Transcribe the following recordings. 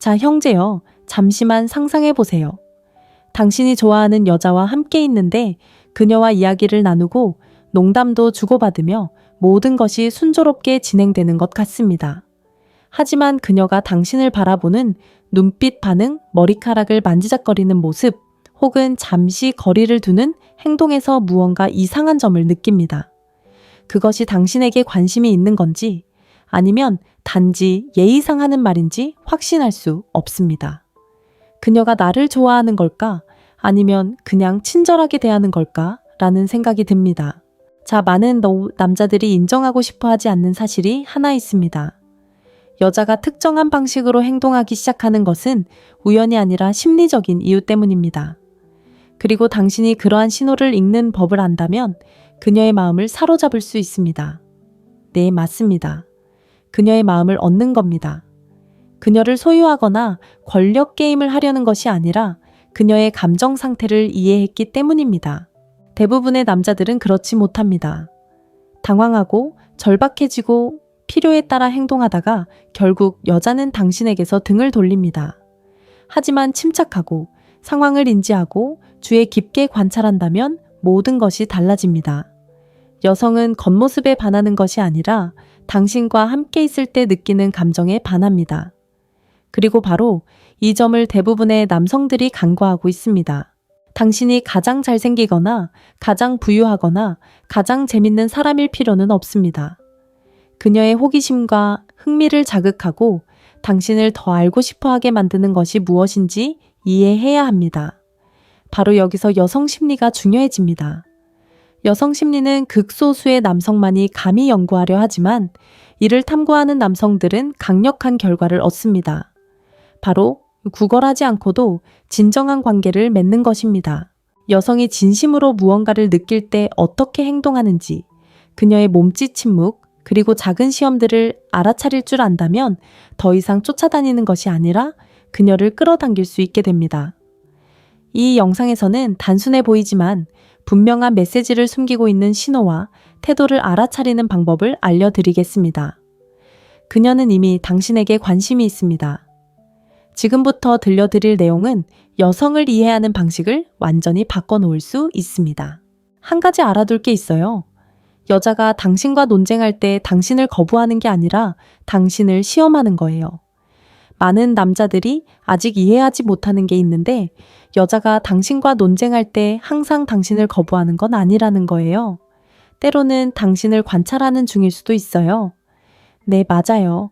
자, 형제여, 잠시만 상상해 보세요. 당신이 좋아하는 여자와 함께 있는데 그녀와 이야기를 나누고 농담도 주고받으며 모든 것이 순조롭게 진행되는 것 같습니다. 하지만 그녀가 당신을 바라보는 눈빛 반응, 머리카락을 만지작거리는 모습, 혹은 잠시 거리를 두는 행동에서 무언가 이상한 점을 느낍니다. 그것이 당신에게 관심이 있는 건지 아니면 단지 예의상 하는 말인지 확신할 수 없습니다. 그녀가 나를 좋아하는 걸까? 아니면 그냥 친절하게 대하는 걸까? 라는 생각이 듭니다. 자, 많은 남자들이 인정하고 싶어 하지 않는 사실이 하나 있습니다. 여자가 특정한 방식으로 행동하기 시작하는 것은 우연이 아니라 심리적인 이유 때문입니다. 그리고 당신이 그러한 신호를 읽는 법을 안다면 그녀의 마음을 사로잡을 수 있습니다. 네, 맞습니다. 그녀의 마음을 얻는 겁니다. 그녀를 소유하거나 권력 게임을 하려는 것이 아니라 그녀의 감정 상태를 이해했기 때문입니다. 대부분의 남자들은 그렇지 못합니다. 당황하고 절박해지고 필요에 따라 행동하다가 결국 여자는 당신에게서 등을 돌립니다. 하지만 침착하고 상황을 인지하고 주의 깊게 관찰한다면 모든 것이 달라집니다. 여성은 겉모습에 반하는 것이 아니라 당신과 함께 있을 때 느끼는 감정에 반합니다. 그리고 바로 이 점을 대부분의 남성들이 간과하고 있습니다. 당신이 가장 잘생기거나 가장 부유하거나 가장 재밌는 사람일 필요는 없습니다. 그녀의 호기심과 흥미를 자극하고 당신을 더 알고 싶어 하게 만드는 것이 무엇인지 이해해야 합니다. 바로 여기서 여성 심리가 중요해집니다. 여성 심리는 극소수의 남성만이 감히 연구하려 하지만 이를 탐구하는 남성들은 강력한 결과를 얻습니다. 바로 구걸하지 않고도 진정한 관계를 맺는 것입니다. 여성이 진심으로 무언가를 느낄 때 어떻게 행동하는지, 그녀의 몸짓 침묵, 그리고 작은 시험들을 알아차릴 줄 안다면 더 이상 쫓아다니는 것이 아니라 그녀를 끌어당길 수 있게 됩니다. 이 영상에서는 단순해 보이지만 분명한 메시지를 숨기고 있는 신호와 태도를 알아차리는 방법을 알려드리겠습니다. 그녀는 이미 당신에게 관심이 있습니다. 지금부터 들려드릴 내용은 여성을 이해하는 방식을 완전히 바꿔놓을 수 있습니다. 한 가지 알아둘 게 있어요. 여자가 당신과 논쟁할 때 당신을 거부하는 게 아니라 당신을 시험하는 거예요. 많은 남자들이 아직 이해하지 못하는 게 있는데 여자가 당신과 논쟁할 때 항상 당신을 거부하는 건 아니라는 거예요. 때로는 당신을 관찰하는 중일 수도 있어요. 네, 맞아요.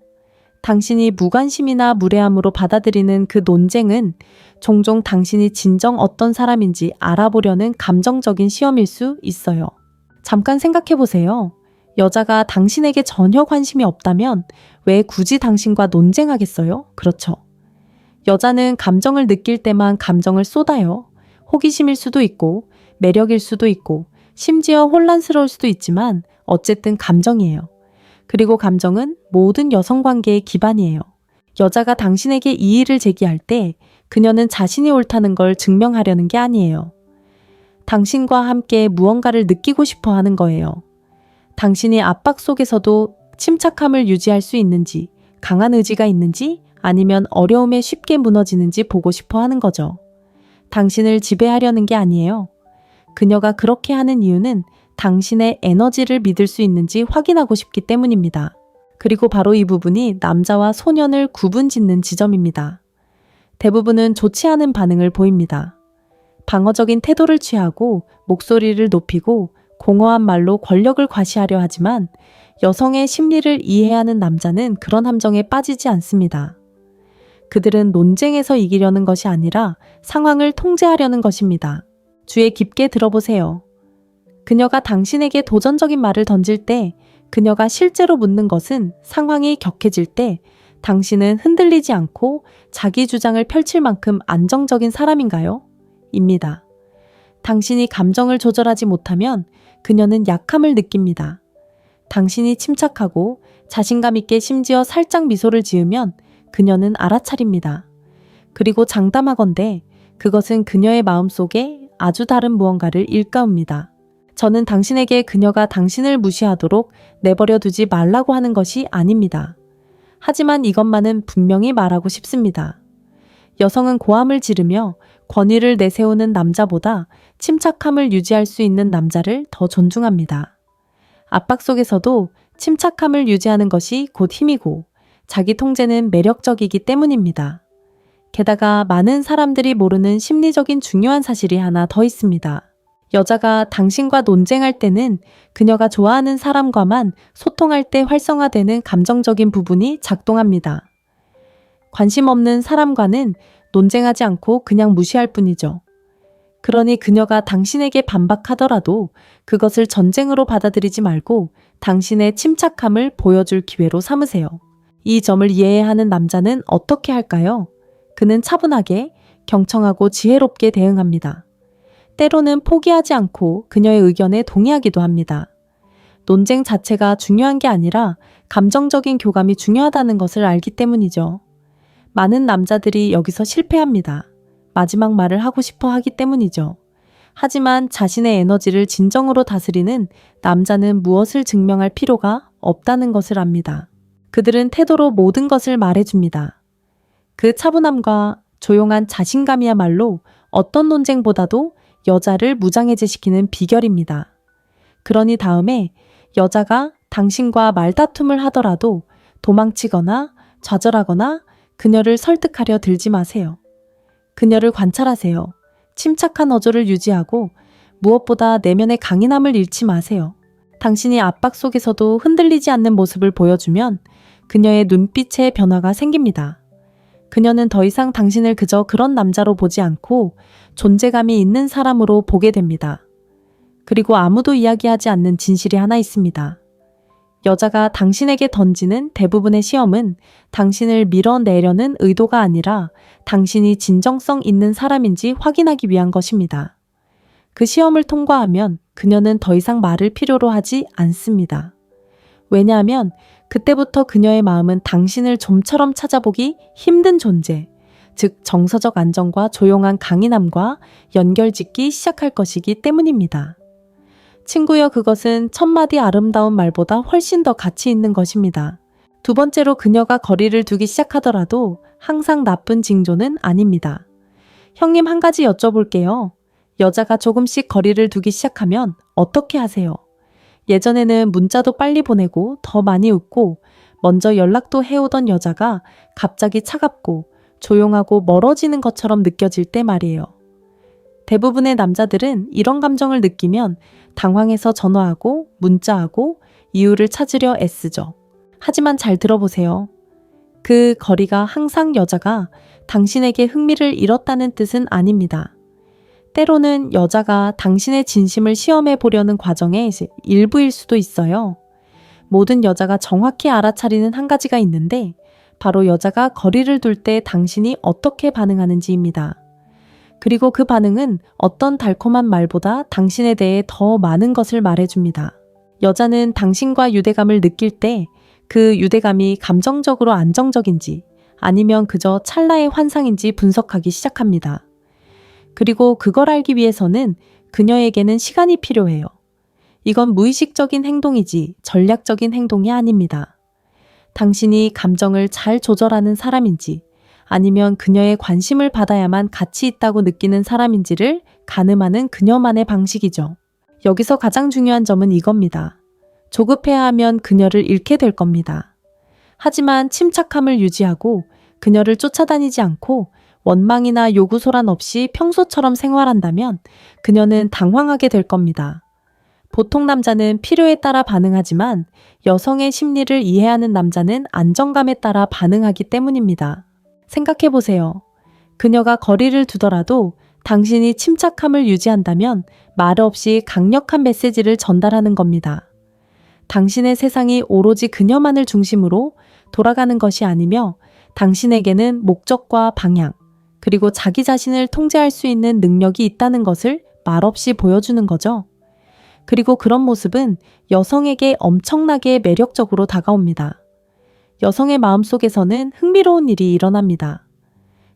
당신이 무관심이나 무례함으로 받아들이는 그 논쟁은 종종 당신이 진정 어떤 사람인지 알아보려는 감정적인 시험일 수 있어요. 잠깐 생각해 보세요. 여자가 당신에게 전혀 관심이 없다면 왜 굳이 당신과 논쟁하겠어요? 그렇죠. 여자는 감정을 느낄 때만 감정을 쏟아요. 호기심일 수도 있고 매력일 수도 있고 심지어 혼란스러울 수도 있지만 어쨌든 감정이에요. 그리고 감정은 모든 여성 관계의 기반이에요. 여자가 당신에게 이의를 제기할 때 그녀는 자신이 옳다는 걸 증명하려는 게 아니에요. 당신과 함께 무언가를 느끼고 싶어 하는 거예요. 당신이 압박 속에서도 침착함을 유지할 수 있는지, 강한 의지가 있는지, 아니면 어려움에 쉽게 무너지는지 보고 싶어 하는 거죠. 당신을 지배하려는 게 아니에요. 그녀가 그렇게 하는 이유는 당신의 에너지를 믿을 수 있는지 확인하고 싶기 때문입니다. 그리고 바로 이 부분이 남자와 소년을 구분짓는 지점입니다. 대부분은 좋지 않은 반응을 보입니다. 방어적인 태도를 취하고 목소리를 높이고 공허한 말로 권력을 과시하려 하지만 여성의 심리를 이해하는 남자는 그런 함정에 빠지지 않습니다. 그들은 논쟁에서 이기려는 것이 아니라 상황을 통제하려는 것입니다. 주의 깊게 들어보세요. 그녀가 당신에게 도전적인 말을 던질 때, 그녀가 실제로 묻는 것은 상황이 격해질 때 당신은 흔들리지 않고 자기 주장을 펼칠 만큼 안정적인 사람인가요? 입니다. 당신이 감정을 조절하지 못하면 그녀는 약함을 느낍니다. 당신이 침착하고 자신감 있게 심지어 살짝 미소를 지으면 그녀는 알아차립니다. 그리고 장담하건대 그것은 그녀의 마음속에 아주 다른 무언가를 일깨웁니다. 저는 당신에게 그녀가 당신을 무시하도록 내버려 두지 말라고 하는 것이 아닙니다. 하지만 이것만은 분명히 말하고 싶습니다. 여성은 고함을 지르며 권위를 내세우는 남자보다 침착함을 유지할 수 있는 남자를 더 존중합니다. 압박 속에서도 침착함을 유지하는 것이 곧 힘이고 자기 통제는 매력적이기 때문입니다. 게다가 많은 사람들이 모르는 심리적인 중요한 사실이 하나 더 있습니다. 여자가 당신과 논쟁할 때는 그녀가 좋아하는 사람과만 소통할 때 활성화되는 감정적인 부분이 작동합니다. 관심 없는 사람과는 논쟁하지 않고 그냥 무시할 뿐이죠. 그러니 그녀가 당신에게 반박하더라도 그것을 전쟁으로 받아들이지 말고 당신의 침착함을 보여줄 기회로 삼으세요. 이 점을 이해해야 하는 남자는 어떻게 할까요? 그는 차분하게, 경청하고 지혜롭게 대응합니다. 때로는 포기하지 않고 그녀의 의견에 동의하기도 합니다. 논쟁 자체가 중요한 게 아니라 감정적인 교감이 중요하다는 것을 알기 때문이죠. 많은 남자들이 여기서 실패합니다. 마지막 말을 하고 싶어 하기 때문이죠. 하지만 자신의 에너지를 진정으로 다스리는 남자는 무엇을 증명할 필요가 없다는 것을 압니다. 그들은 태도로 모든 것을 말해줍니다. 그 차분함과 조용한 자신감이야말로 어떤 논쟁보다도 여자를 무장해제시키는 비결입니다. 그러니 다음에 여자가 당신과 말다툼을 하더라도 도망치거나 좌절하거나 그녀를 설득하려 들지 마세요. 그녀를 관찰하세요. 침착한 어조를 유지하고 무엇보다 내면의 강인함을 잃지 마세요. 당신이 압박 속에서도 흔들리지 않는 모습을 보여주면 그녀의 눈빛에 변화가 생깁니다. 그녀는 더 이상 당신을 그저 그런 남자로 보지 않고 존재감이 있는 사람으로 보게 됩니다. 그리고 아무도 이야기하지 않는 진실이 하나 있습니다. 여자가 당신에게 던지는 대부분의 시험은 당신을 밀어내려는 의도가 아니라 당신이 진정성 있는 사람인지 확인하기 위한 것입니다. 그 시험을 통과하면 그녀는 더 이상 말을 필요로 하지 않습니다. 왜냐하면 그때부터 그녀의 마음은 당신을 좀처럼 찾아보기 힘든 존재, 즉 정서적 안정과 조용한 강인함과 연결짓기 시작할 것이기 때문입니다. 친구여, 그것은 천마디 아름다운 말보다 훨씬 더 가치 있는 것입니다. 두 번째로, 그녀가 거리를 두기 시작하더라도 항상 나쁜 징조는 아닙니다. 형님, 한 가지 여쭤볼게요. 여자가 조금씩 거리를 두기 시작하면 어떻게 하세요? 예전에는 문자도 빨리 보내고 더 많이 웃고 먼저 연락도 해오던 여자가 갑자기 차갑고 조용하고 멀어지는 것처럼 느껴질 때 말이에요. 대부분의 남자들은 이런 감정을 느끼면 당황해서 전화하고 문자하고 이유를 찾으려 애쓰죠. 하지만 잘 들어보세요. 그 거리가 항상 여자가 당신에게 흥미를 잃었다는 뜻은 아닙니다. 때로는 여자가 당신의 진심을 시험해 보려는 과정의 일부일 수도 있어요. 모든 여자가 정확히 알아차리는 한 가지가 있는데 바로 여자가 거리를 둘 때 당신이 어떻게 반응하는지입니다. 그리고 그 반응은 어떤 달콤한 말보다 당신에 대해 더 많은 것을 말해줍니다. 여자는 당신과 유대감을 느낄 때 그 유대감이 감정적으로 안정적인지 아니면 그저 찰나의 환상인지 분석하기 시작합니다. 그리고 그걸 알기 위해서는 그녀에게는 시간이 필요해요. 이건 무의식적인 행동이지 전략적인 행동이 아닙니다. 당신이 감정을 잘 조절하는 사람인지 아니면 그녀의 관심을 받아야만 가치 있다고 느끼는 사람인지를 가늠하는 그녀만의 방식이죠. 여기서 가장 중요한 점은 이겁니다. 조급해야 하면 그녀를 잃게 될 겁니다. 하지만 침착함을 유지하고 그녀를 쫓아다니지 않고 원망이나 요구소란 없이 평소처럼 생활한다면 그녀는 당황하게 될 겁니다. 보통 남자는 필요에 따라 반응하지만 여성의 심리를 이해하는 남자는 안정감에 따라 반응하기 때문입니다. 생각해보세요. 그녀가 거리를 두더라도 당신이 침착함을 유지한다면 말 없이 강력한 메시지를 전달하는 겁니다. 당신의 세상이 오로지 그녀만을 중심으로 돌아가는 것이 아니며 당신에게는 목적과 방향, 그리고 자기 자신을 통제할 수 있는 능력이 있다는 것을 말없이 보여주는 거죠. 그리고 그런 모습은 여성에게 엄청나게 매력적으로 다가옵니다. 여성의 마음속에서는 흥미로운 일이 일어납니다.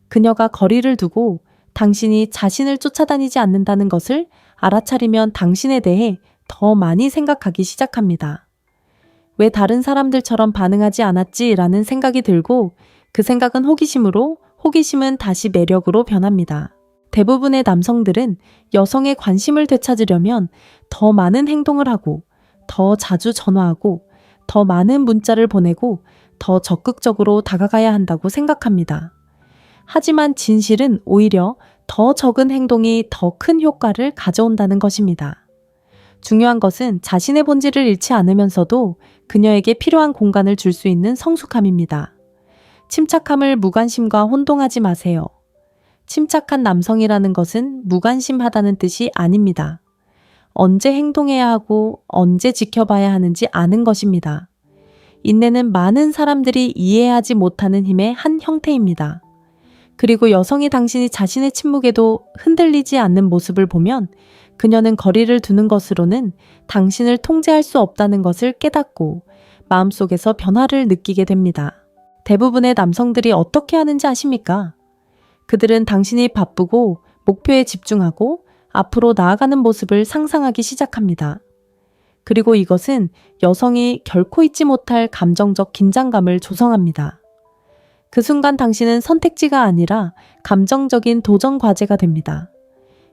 그녀가 거리를 두고 당신이 자신을 쫓아다니지 않는다는 것을 알아차리면 당신에 대해 더 많이 생각하기 시작합니다. 왜 다른 사람들처럼 반응하지 않았지? 라는 생각이 들고 그 생각은 호기심으로 호기심은 다시 매력으로 변합니다. 대부분의 남성들은 여성의 관심을 되찾으려면 더 많은 행동을 하고, 더 자주 전화하고, 더 많은 문자를 보내고, 더 적극적으로 다가가야 한다고 생각합니다. 하지만 진실은 오히려 더 적은 행동이 더 큰 효과를 가져온다는 것입니다. 중요한 것은 자신의 본질을 잃지 않으면서도 그녀에게 필요한 공간을 줄 수 있는 성숙함입니다. 침착함을 무관심과 혼동하지 마세요. 침착한 남성이라는 것은 무관심하다는 뜻이 아닙니다. 언제 행동해야 하고 언제 지켜봐야 하는지 아는 것입니다. 인내는 많은 사람들이 이해하지 못하는 힘의 한 형태입니다. 그리고 여성이 당신이 자신의 침묵에도 흔들리지 않는 모습을 보면 그녀는 거리를 두는 것으로는 당신을 통제할 수 없다는 것을 깨닫고 마음속에서 변화를 느끼게 됩니다. 대부분의 남성들이 어떻게 하는지 아십니까? 그들은 당신이 바쁘고 목표에 집중하고 앞으로 나아가는 모습을 상상하기 시작합니다. 그리고 이것은 여성이 결코 잊지 못할 감정적 긴장감을 조성합니다. 그 순간 당신은 선택지가 아니라 감정적인 도전 과제가 됩니다.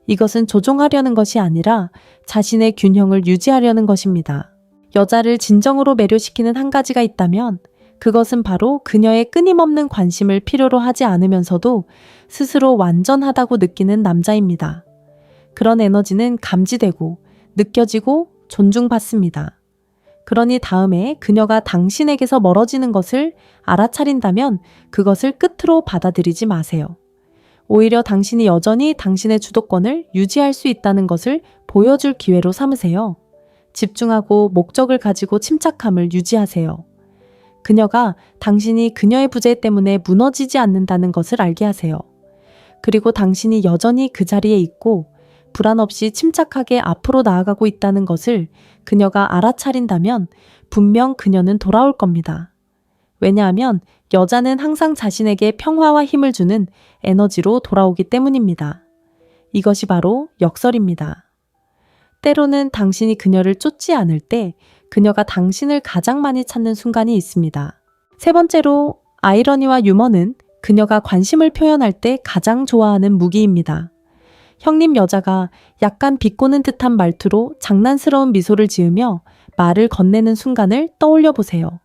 이것은 조종하려는 것이 아니라 자신의 균형을 유지하려는 것입니다. 여자를 진정으로 매료시키는 한 가지가 있다면 그것은 바로 그녀의 끊임없는 관심을 필요로 하지 않으면서도 스스로 완전하다고 느끼는 남자입니다. 그런 에너지는 감지되고 느껴지고 존중받습니다. 그러니 다음에 그녀가 당신에게서 멀어지는 것을 알아차린다면 그것을 끝으로 받아들이지 마세요. 오히려 당신이 여전히 당신의 주도권을 유지할 수 있다는 것을 보여줄 기회로 삼으세요. 집중하고 목적을 가지고 침착함을 유지하세요. 그녀가 당신이 그녀의 부재 때문에 무너지지 않는다는 것을 알게 하세요. 그리고 당신이 여전히 그 자리에 있고 불안 없이 침착하게 앞으로 나아가고 있다는 것을 그녀가 알아차린다면 분명 그녀는 돌아올 겁니다. 왜냐하면 여자는 항상 자신에게 평화와 힘을 주는 에너지로 돌아오기 때문입니다. 이것이 바로 역설입니다. 때로는 당신이 그녀를 쫓지 않을 때 그녀가 당신을 가장 많이 찾는 순간이 있습니다. 세 번째로, 아이러니와 유머는 그녀가 관심을 표현할 때 가장 좋아하는 무기입니다. 형님 여자가 약간 비꼬는 듯한 말투로 장난스러운 미소를 지으며 말을 건네는 순간을 떠올려 보세요.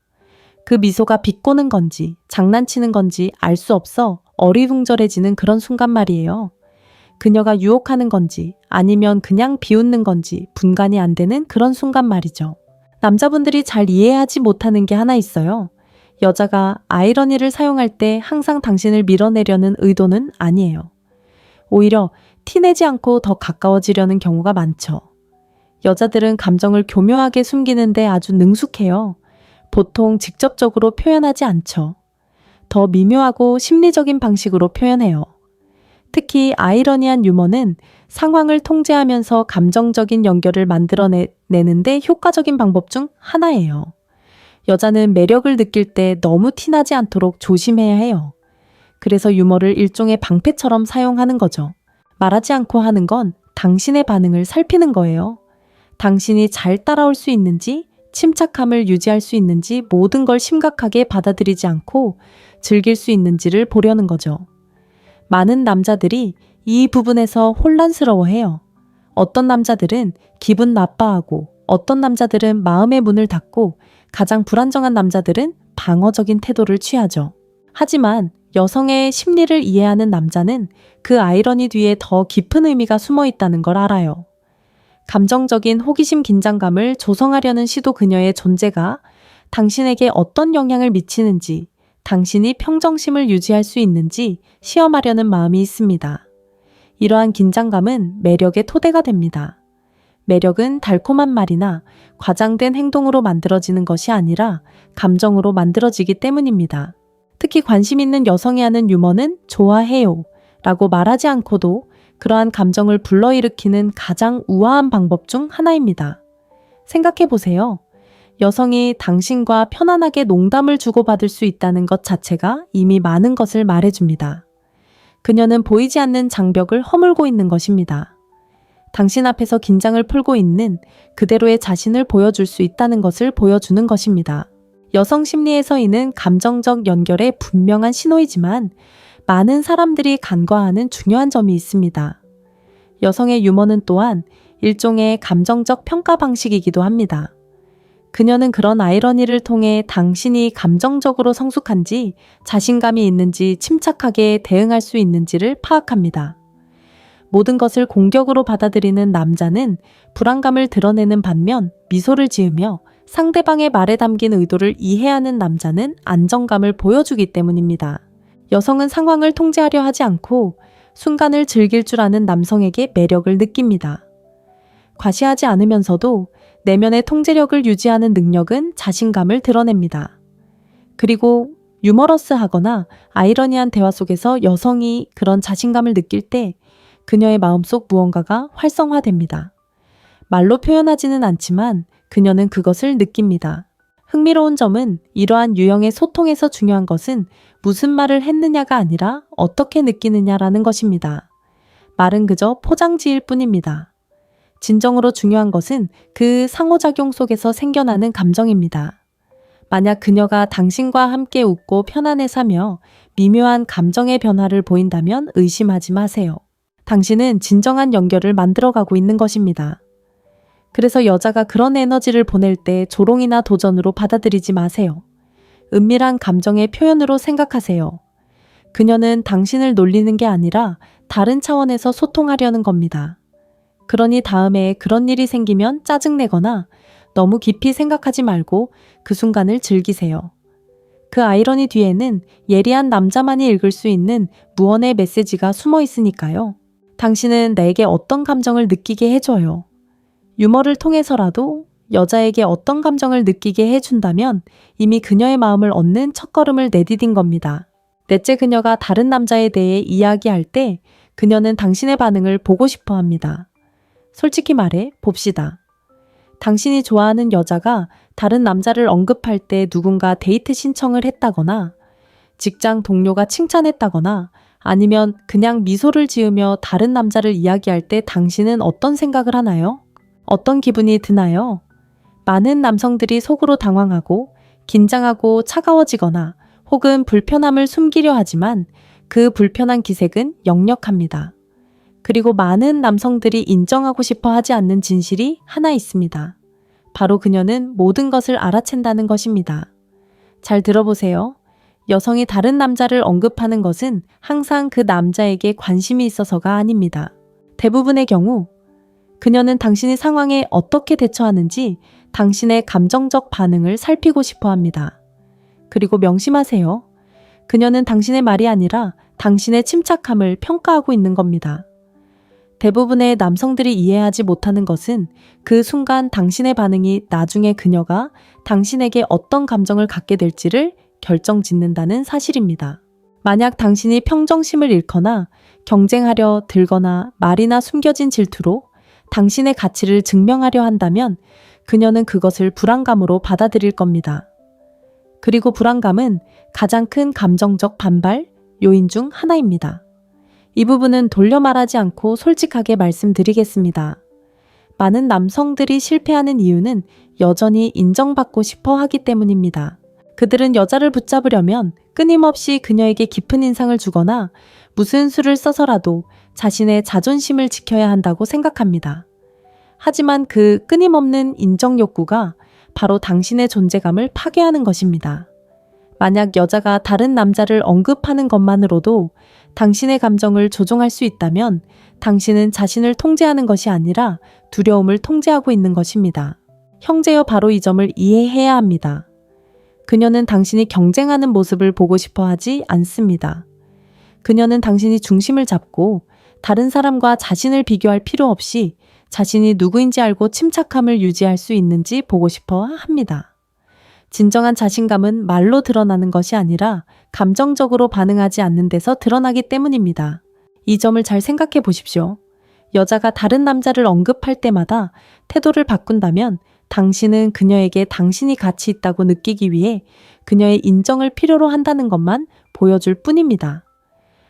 그 미소가 비꼬는 건지 장난치는 건지 알 수 없어 어리둥절해지는 그런 순간 말이에요. 그녀가 유혹하는 건지 아니면 그냥 비웃는 건지 분간이 안 되는 그런 순간 말이죠. 남자분들이 잘 이해하지 못하는 게 하나 있어요. 여자가 아이러니를 사용할 때 항상 당신을 밀어내려는 의도는 아니에요. 오히려 티내지 않고 더 가까워지려는 경우가 많죠. 여자들은 감정을 교묘하게 숨기는데 아주 능숙해요. 보통 직접적으로 표현하지 않죠. 더 미묘하고 심리적인 방식으로 표현해요. 특히 아이러니한 유머는 상황을 통제하면서 감정적인 연결을 만들어내는데 효과적인 방법 중 하나예요. 여자는 매력을 느낄 때 너무 티나지 않도록 조심해야 해요. 그래서 유머를 일종의 방패처럼 사용하는 거죠. 말하지 않고 하는 건 당신의 반응을 살피는 거예요. 당신이 잘 따라올 수 있는지, 침착함을 유지할 수 있는지 모든 걸 심각하게 받아들이지 않고 즐길 수 있는지를 보려는 거죠. 많은 남자들이 이 부분에서 혼란스러워해요. 어떤 남자들은 기분 나빠하고 어떤 남자들은 마음의 문을 닫고 가장 불안정한 남자들은 방어적인 태도를 취하죠. 하지만 여성의 심리를 이해하는 남자는 그 아이러니 뒤에 더 깊은 의미가 숨어 있다는 걸 알아요. 감정적인 호기심 긴장감을 조성하려는 시도 그녀의 존재가 당신에게 어떤 영향을 미치는지, 당신이 평정심을 유지할 수 있는지 시험하려는 마음이 있습니다. 이러한 긴장감은 매력의 토대가 됩니다. 매력은 달콤한 말이나 과장된 행동으로 만들어지는 것이 아니라 감정으로 만들어지기 때문입니다. 특히 관심 있는 여성이 하는 유머는 좋아해요 라고 말하지 않고도 그러한 감정을 불러일으키는 가장 우아한 방법 중 하나입니다. 생각해 보세요. 여성이 당신과 편안하게 농담을 주고받을 수 있다는 것 자체가 이미 많은 것을 말해줍니다. 그녀는 보이지 않는 장벽을 허물고 있는 것입니다. 당신 앞에서 긴장을 풀고 있는 그대로의 자신을 보여줄 수 있다는 것을 보여주는 것입니다. 여성 심리에서 이는 감정적 연결의 분명한 신호이지만 많은 사람들이 간과하는 중요한 점이 있습니다. 여성의 유머는 또한 일종의 감정적 평가 방식이기도 합니다. 그녀는 그런 아이러니를 통해 당신이 감정적으로 성숙한지, 자신감이 있는지, 침착하게 대응할 수 있는지를 파악합니다. 모든 것을 공격으로 받아들이는 남자는 불안감을 드러내는 반면 미소를 지으며 상대방의 말에 담긴 의도를 이해하는 남자는 안정감을 보여주기 때문입니다. 여성은 상황을 통제하려 하지 않고 순간을 즐길 줄 아는 남성에게 매력을 느낍니다. 과시하지 않으면서도 내면의 통제력을 유지하는 능력은 자신감을 드러냅니다. 그리고 유머러스하거나 아이러니한 대화 속에서 여성이 그런 자신감을 느낄 때 그녀의 마음속 무언가가 활성화됩니다. 말로 표현하지는 않지만 그녀는 그것을 느낍니다. 흥미로운 점은 이러한 유형의 소통에서 중요한 것은 무슨 말을 했느냐가 아니라 어떻게 느끼느냐라는 것입니다. 말은 그저 포장지일 뿐입니다. 진정으로 중요한 것은 그 상호작용 속에서 생겨나는 감정입니다. 만약 그녀가 당신과 함께 웃고 편안해 사며 미묘한 감정의 변화를 보인다면 의심하지 마세요. 당신은 진정한 연결을 만들어가고 있는 것입니다. 그래서 여자가 그런 에너지를 보낼 때 조롱이나 도전으로 받아들이지 마세요. 은밀한 감정의 표현으로 생각하세요. 그녀는 당신을 놀리는 게 아니라 다른 차원에서 소통하려는 겁니다. 그러니 다음에 그런 일이 생기면 짜증내거나 너무 깊이 생각하지 말고 그 순간을 즐기세요. 그 아이러니 뒤에는 예리한 남자만이 읽을 수 있는 무언의 메시지가 숨어 있으니까요. 당신은 내게 어떤 감정을 느끼게 해줘요. 유머를 통해서라도 여자에게 어떤 감정을 느끼게 해준다면 이미 그녀의 마음을 얻는 첫걸음을 내디딘 겁니다. 넷째, 그녀가 다른 남자에 대해 이야기할 때 그녀는 당신의 반응을 보고 싶어 합니다. 솔직히 말해 봅시다. 당신이 좋아하는 여자가 다른 남자를 언급할 때 누군가 데이트 신청을 했다거나 직장 동료가 칭찬했다거나 아니면 그냥 미소를 지으며 다른 남자를 이야기할 때 당신은 어떤 생각을 하나요? 어떤 기분이 드나요? 많은 남성들이 속으로 당황하고 긴장하고 차가워지거나 혹은 불편함을 숨기려 하지만 그 불편한 기색은 역력합니다. 그리고 많은 남성들이 인정하고 싶어 하지 않는 진실이 하나 있습니다. 바로 그녀는 모든 것을 알아챈다는 것입니다. 잘 들어보세요. 여성이 다른 남자를 언급하는 것은 항상 그 남자에게 관심이 있어서가 아닙니다. 대부분의 경우 그녀는 당신이 상황에 어떻게 대처하는지 당신의 감정적 반응을 살피고 싶어 합니다. 그리고 명심하세요. 그녀는 당신의 말이 아니라 당신의 침착함을 평가하고 있는 겁니다. 대부분의 남성들이 이해하지 못하는 것은 그 순간 당신의 반응이 나중에 그녀가 당신에게 어떤 감정을 갖게 될지를 결정짓는다는 사실입니다. 만약 당신이 평정심을 잃거나 경쟁하려 들거나 말이나 숨겨진 질투로 당신의 가치를 증명하려 한다면 그녀는 그것을 불안감으로 받아들일 겁니다. 그리고 불안감은 가장 큰 감정적 반발 요인 중 하나입니다. 이 부분은 돌려 말하지 않고 솔직하게 말씀드리겠습니다. 많은 남성들이 실패하는 이유는 여전히 인정받고 싶어 하기 때문입니다. 그들은 여자를 붙잡으려면 끊임없이 그녀에게 깊은 인상을 주거나 무슨 수를 써서라도 자신의 자존심을 지켜야 한다고 생각합니다. 하지만 그 끊임없는 인정 욕구가 바로 당신의 존재감을 파괴하는 것입니다. 만약 여자가 다른 남자를 언급하는 것만으로도 당신의 감정을 조종할 수 있다면 당신은 자신을 통제하는 것이 아니라 두려움을 통제하고 있는 것입니다. 형제여, 바로 이 점을 이해해야 합니다. 그녀는 당신이 경쟁하는 모습을 보고 싶어 하지 않습니다. 그녀는 당신이 중심을 잡고 다른 사람과 자신을 비교할 필요 없이 자신이 누구인지 알고 침착함을 유지할 수 있는지 보고 싶어 합니다. 진정한 자신감은 말로 드러나는 것이 아니라 감정적으로 반응하지 않는 데서 드러나기 때문입니다. 이 점을 잘 생각해 보십시오. 여자가 다른 남자를 언급할 때마다 태도를 바꾼다면 당신은 그녀에게 당신이 가치 있다고 느끼기 위해 그녀의 인정을 필요로 한다는 것만 보여줄 뿐입니다.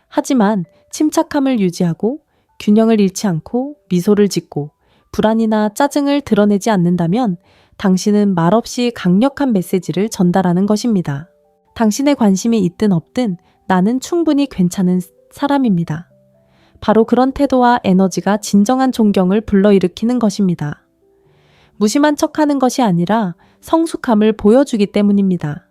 하지만 침착함을 유지하고 균형을 잃지 않고 미소를 짓고 불안이나 짜증을 드러내지 않는다면 당신은 말없이 강력한 메시지를 전달하는 것입니다. 당신의 관심이 있든 없든 나는 충분히 괜찮은 사람입니다. 바로 그런 태도와 에너지가 진정한 존경을 불러일으키는 것입니다. 무심한 척하는 것이 아니라 성숙함을 보여주기 때문입니다.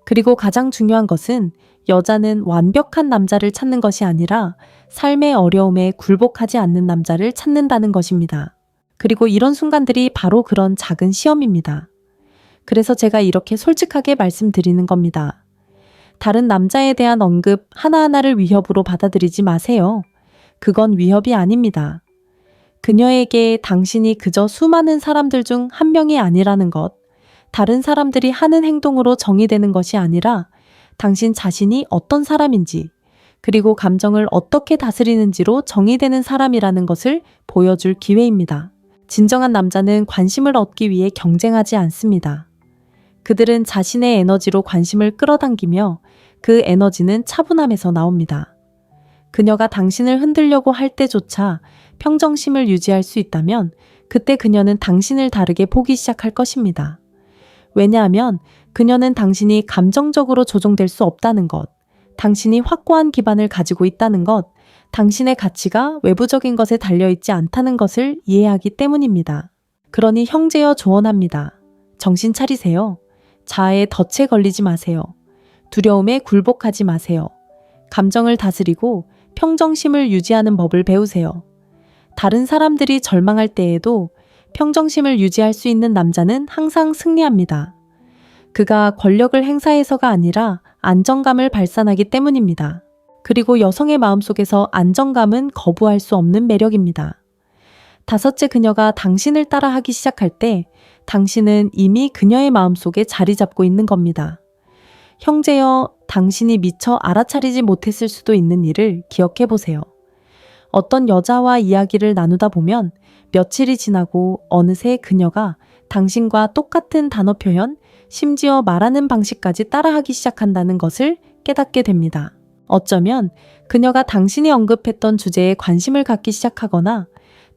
그리고 가장 중요한 것은 여자는 완벽한 남자를 찾는 것이 아니라 삶의 어려움에 굴복하지 않는 남자를 찾는다는 것입니다. 그리고 이런 순간들이 바로 그런 작은 시험입니다. 그래서 제가 이렇게 솔직하게 말씀드리는 겁니다. 다른 남자에 대한 언급 하나하나를 위협으로 받아들이지 마세요. 그건 위협이 아닙니다. 그녀에게 당신이 그저 수많은 사람들 중 한 명이 아니라는 것, 다른 사람들이 하는 행동으로 정의되는 것이 아니라 당신 자신이 어떤 사람인지, 그리고 감정을 어떻게 다스리는지로 정의되는 사람이라는 것을 보여줄 기회입니다. 진정한 남자는 관심을 얻기 위해 경쟁하지 않습니다. 그들은 자신의 에너지로 관심을 끌어당기며 그 에너지는 차분함에서 나옵니다. 그녀가 당신을 흔들려고 할 때조차 평정심을 유지할 수 있다면 그때 그녀는 당신을 다르게 보기 시작할 것입니다. 왜냐하면 그녀는 당신이 감정적으로 조종될 수 없다는 것, 당신이 확고한 기반을 가지고 있다는 것, 당신의 가치가 외부적인 것에 달려있지 않다는 것을 이해하기 때문입니다. 그러니 형제여 조언합니다. 정신 차리세요. 자아에 덫에 걸리지 마세요. 두려움에 굴복하지 마세요. 감정을 다스리고 평정심을 유지하는 법을 배우세요. 다른 사람들이 절망할 때에도 평정심을 유지할 수 있는 남자는 항상 승리합니다. 그가 권력을 행사해서가 아니라 안정감을 발산하기 때문입니다. 그리고 여성의 마음속에서 안정감은 거부할 수 없는 매력입니다. 다섯째, 그녀가 당신을 따라하기 시작할 때 당신은 이미 그녀의 마음속에 자리 잡고 있는 겁니다. 형제여, 당신이 미처 알아차리지 못했을 수도 있는 일을 기억해 보세요. 어떤 여자와 이야기를 나누다 보면 며칠이 지나고 어느새 그녀가 당신과 똑같은 단어 표현, 심지어 말하는 방식까지 따라하기 시작한다는 것을 깨닫게 됩니다. 어쩌면 그녀가 당신이 언급했던 주제에 관심을 갖기 시작하거나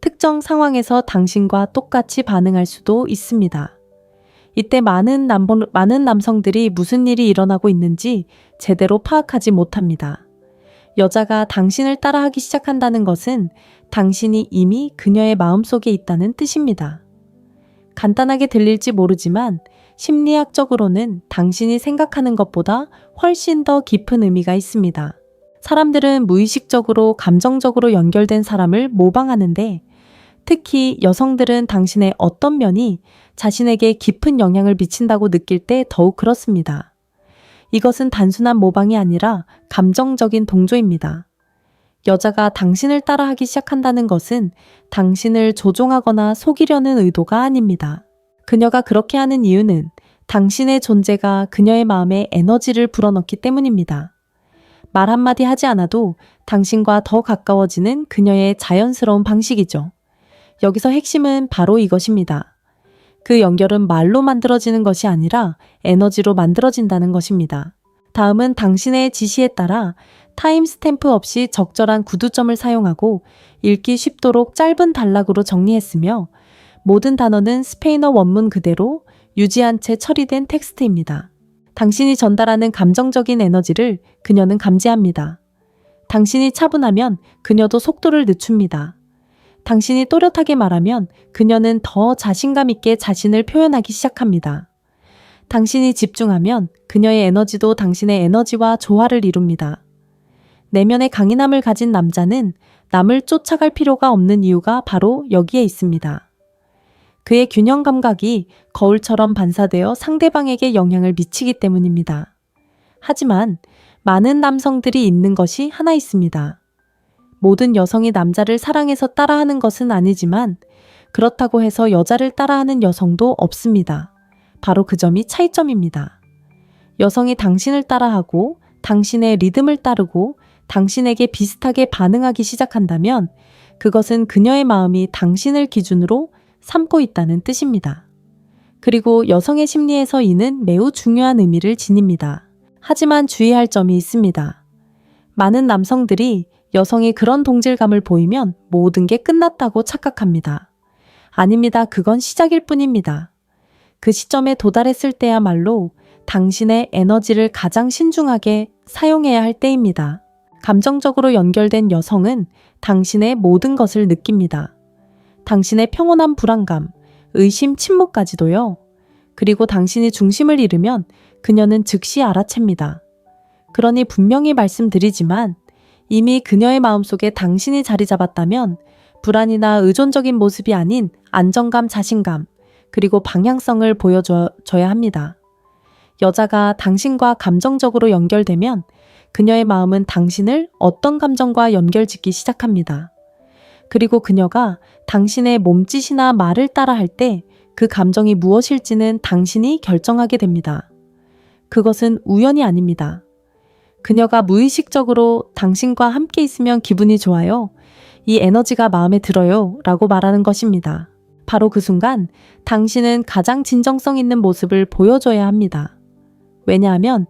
특정 상황에서 당신과 똑같이 반응할 수도 있습니다. 이때 많은 남성들이 무슨 일이 일어나고 있는지 제대로 파악하지 못합니다. 여자가 당신을 따라하기 시작한다는 것은 당신이 이미 그녀의 마음속에 있다는 뜻입니다. 간단하게 들릴지 모르지만 심리학적으로는 당신이 생각하는 것보다 훨씬 더 깊은 의미가 있습니다. 사람들은 무의식적으로 감정적으로 연결된 사람을 모방하는데 특히 여성들은 당신의 어떤 면이 자신에게 깊은 영향을 미친다고 느낄 때 더욱 그렇습니다. 이것은 단순한 모방이 아니라 감정적인 동조입니다. 여자가 당신을 따라하기 시작한다는 것은 당신을 조종하거나 속이려는 의도가 아닙니다. 그녀가 그렇게 하는 이유는 당신의 존재가 그녀의 마음에 에너지를 불어넣기 때문입니다. 말 한마디 하지 않아도 당신과 더 가까워지는 그녀의 자연스러운 방식이죠. 여기서 핵심은 바로 이것입니다. 그 연결은 말로 만들어지는 것이 아니라 에너지로 만들어진다는 것입니다. 다음은 당신의 지시에 따라 타임 스탬프 없이 적절한 구두점을 사용하고 읽기 쉽도록 짧은 단락으로 정리했으며 모든 단어는 스페인어 원문 그대로 유지한 채 처리된 텍스트입니다. 당신이 전달하는 감정적인 에너지를 그녀는 감지합니다. 당신이 차분하면 그녀도 속도를 늦춥니다. 당신이 또렷하게 말하면 그녀는 더 자신감 있게 자신을 표현하기 시작합니다. 당신이 집중하면 그녀의 에너지도 당신의 에너지와 조화를 이룹니다. 내면의 강인함을 가진 남자는 남을 쫓아갈 필요가 없는 이유가 바로 여기에 있습니다. 그의 균형 감각이 거울처럼 반사되어 상대방에게 영향을 미치기 때문입니다. 하지만 많은 남성들이 잊는 것이 하나 있습니다. 모든 여성이 남자를 사랑해서 따라하는 것은 아니지만 그렇다고 해서 여자를 따라하는 여성도 없습니다. 바로 그 점이 차이점입니다. 여성이 당신을 따라하고 당신의 리듬을 따르고 당신에게 비슷하게 반응하기 시작한다면 그것은 그녀의 마음이 당신을 기준으로 삼고 있다는 뜻입니다. 그리고 여성의 심리에서 이는 매우 중요한 의미를 지닙니다. 하지만 주의할 점이 있습니다. 많은 남성들이 여성이 그런 동질감을 보이면 모든 게 끝났다고 착각합니다. 아닙니다. 그건 시작일 뿐입니다. 그 시점에 도달했을 때야말로 당신의 에너지를 가장 신중하게 사용해야 할 때입니다. 감정적으로 연결된 여성은 당신의 모든 것을 느낍니다. 당신의 평온한 불안감, 의심, 침묵까지도요. 그리고 당신이 중심을 잃으면 그녀는 즉시 알아챕니다. 그러니 분명히 말씀드리지만 이미 그녀의 마음속에 당신이 자리 잡았다면 불안이나 의존적인 모습이 아닌 안정감, 자신감, 그리고 방향성을 보여줘야 합니다. 여자가 당신과 감정적으로 연결되면 그녀의 마음은 당신을 어떤 감정과 연결짓기 시작합니다. 그리고 그녀가 당신의 몸짓이나 말을 따라 할 때 그 감정이 무엇일지는 당신이 결정하게 됩니다. 그것은 우연이 아닙니다. 그녀가 무의식적으로 당신과 함께 있으면 기분이 좋아요. 이 에너지가 마음에 들어요. 라고 말하는 것입니다. 바로 그 순간 당신은 가장 진정성 있는 모습을 보여줘야 합니다. 왜냐하면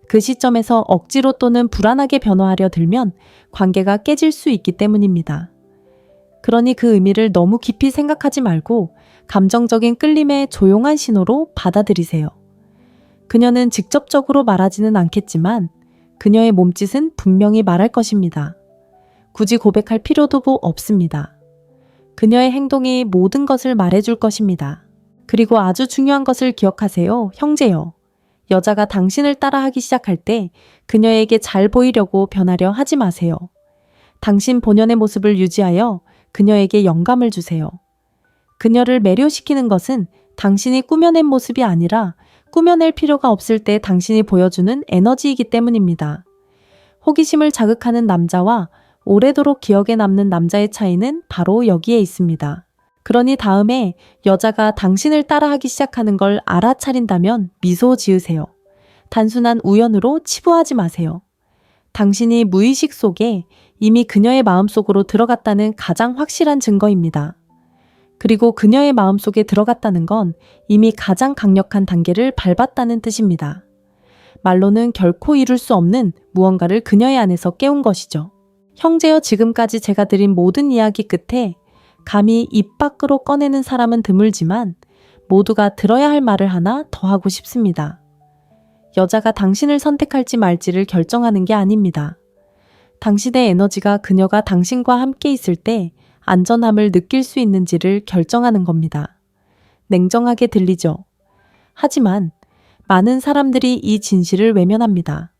그 시점에서 억지로 또는 불안하게 변화하려 들면 관계가 깨질 수 있기 때문입니다. 그러니 그 의미를 너무 깊이 생각하지 말고 감정적인 끌림의 조용한 신호로 받아들이세요. 그녀는 직접적으로 말하지는 않겠지만 그녀의 몸짓은 분명히 말할 것입니다. 굳이 고백할 필요도 없습니다. 그녀의 행동이 모든 것을 말해줄 것입니다. 그리고 아주 중요한 것을 기억하세요, 형제여. 여자가 당신을 따라하기 시작할 때 그녀에게 잘 보이려고 변하려 하지 마세요. 당신 본연의 모습을 유지하여 그녀에게 영감을 주세요. 그녀를 매료시키는 것은 당신이 꾸며낸 모습이 아니라 꾸며낼 필요가 없을 때 당신이 보여주는 에너지이기 때문입니다. 호기심을 자극하는 남자와 오래도록 기억에 남는 남자의 차이는 바로 여기에 있습니다. 그러니 다음에 여자가 당신을 따라하기 시작하는 걸 알아차린다면 미소 지으세요. 단순한 우연으로 치부하지 마세요. 당신이 무의식 속에 이미 그녀의 마음속으로 들어갔다는 가장 확실한 증거입니다. 그리고 그녀의 마음속에 들어갔다는 건 이미 가장 강력한 단계를 밟았다는 뜻입니다. 말로는 결코 이룰 수 없는 무언가를 그녀의 안에서 깨운 것이죠. 형제여, 지금까지 제가 드린 모든 이야기 끝에 감히 입 밖으로 꺼내는 사람은 드물지만 모두가 들어야 할 말을 하나 더 하고 싶습니다. 여자가 당신을 선택할지 말지를 결정하는 게 아닙니다. 당신의 에너지가 그녀가 당신과 함께 있을 때 안전함을 느낄 수 있는지를 결정하는 겁니다. 냉정하게 들리죠? 하지만 많은 사람들이 이 진실을 외면합니다.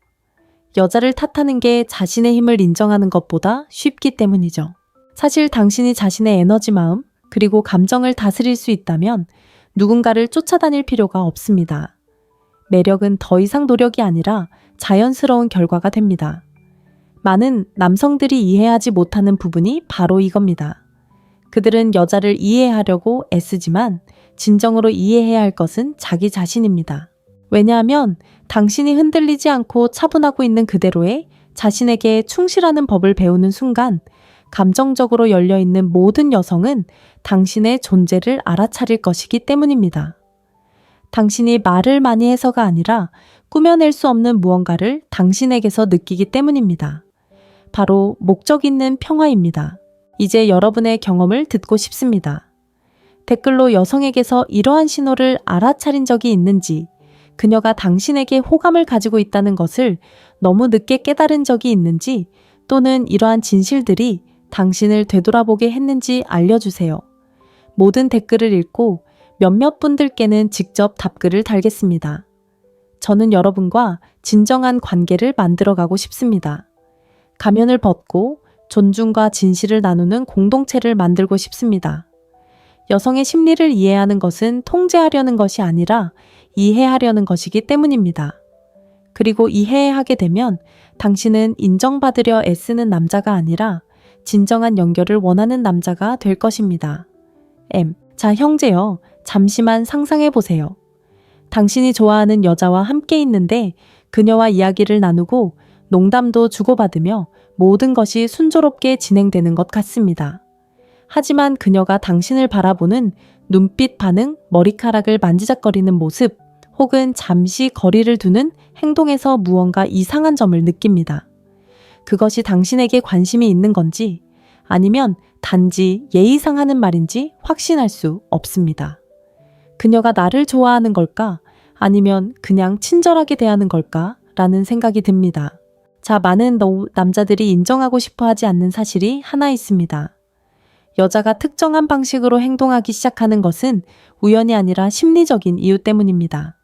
여자를 탓하는 게 자신의 힘을 인정하는 것보다 쉽기 때문이죠. 사실 당신이 자신의 에너지, 마음, 그리고 감정을 다스릴 수 있다면 누군가를 쫓아다닐 필요가 없습니다. 매력은 더 이상 노력이 아니라 자연스러운 결과가 됩니다. 많은 남성들이 이해하지 못하는 부분이 바로 이겁니다. 그들은 여자를 이해하려고 애쓰지만 진정으로 이해해야 할 것은 자기 자신입니다. 왜냐하면 당신이 흔들리지 않고 차분하고 있는 그대로의 자신에게 충실하는 법을 배우는 순간 감정적으로 열려있는 모든 여성은 당신의 존재를 알아차릴 것이기 때문입니다. 당신이 말을 많이 해서가 아니라 꾸며낼 수 없는 무언가를 당신에게서 느끼기 때문입니다. 바로 목적 있는 평화입니다. 이제 여러분의 경험을 듣고 싶습니다. 댓글로 여성에게서 이러한 신호를 알아차린 적이 있는지, 그녀가 당신에게 호감을 가지고 있다는 것을 너무 늦게 깨달은 적이 있는지, 또는 이러한 진실들이 당신을 되돌아보게 했는지 알려주세요. 모든 댓글을 읽고 몇몇 분들께는 직접 답글을 달겠습니다. 저는 여러분과 진정한 관계를 만들어가고 싶습니다. 가면을 벗고 존중과 진실을 나누는 공동체를 만들고 싶습니다. 여성의 심리를 이해하는 것은 통제하려는 것이 아니라 이해하려는 것이기 때문입니다. 그리고 이해하게 되면 당신은 인정받으려 애쓰는 남자가 아니라 진정한 연결을 원하는 남자가 될 것입니다. 자, 형제여, 잠시만 상상해 보세요. 당신이 좋아하는 여자와 함께 있는데 그녀와 이야기를 나누고 농담도 주고받으며 모든 것이 순조롭게 진행되는 것 같습니다. 하지만 그녀가 당신을 바라보는 눈빛 반응, 머리카락을 만지작거리는 모습, 혹은 잠시 거리를 두는 행동에서 무언가 이상한 점을 느낍니다. 그것이 당신에게 관심이 있는 건지 아니면 단지 예의상 하는 말인지 확신할 수 없습니다. 그녀가 나를 좋아하는 걸까? 아니면 그냥 친절하게 대하는 걸까? 라는 생각이 듭니다. 자, 많은 남자들이 인정하고 싶어 하지 않는 사실이 하나 있습니다. 여자가 특정한 방식으로 행동하기 시작하는 것은 우연이 아니라 심리적인 이유 때문입니다.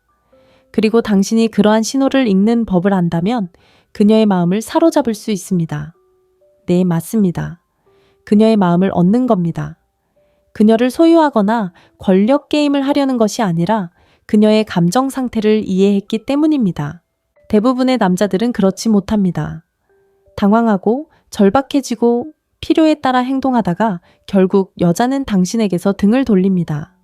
그리고 당신이 그러한 신호를 읽는 법을 안다면 그녀의 마음을 사로잡을 수 있습니다. 네, 맞습니다. 그녀의 마음을 얻는 겁니다. 그녀를 소유하거나 권력 게임을 하려는 것이 아니라 그녀의 감정 상태를 이해했기 때문입니다. 대부분의 남자들은 그렇지 못합니다. 당황하고 절박해지고 필요에 따라 행동하다가 결국 여자는 당신에게서 등을 돌립니다.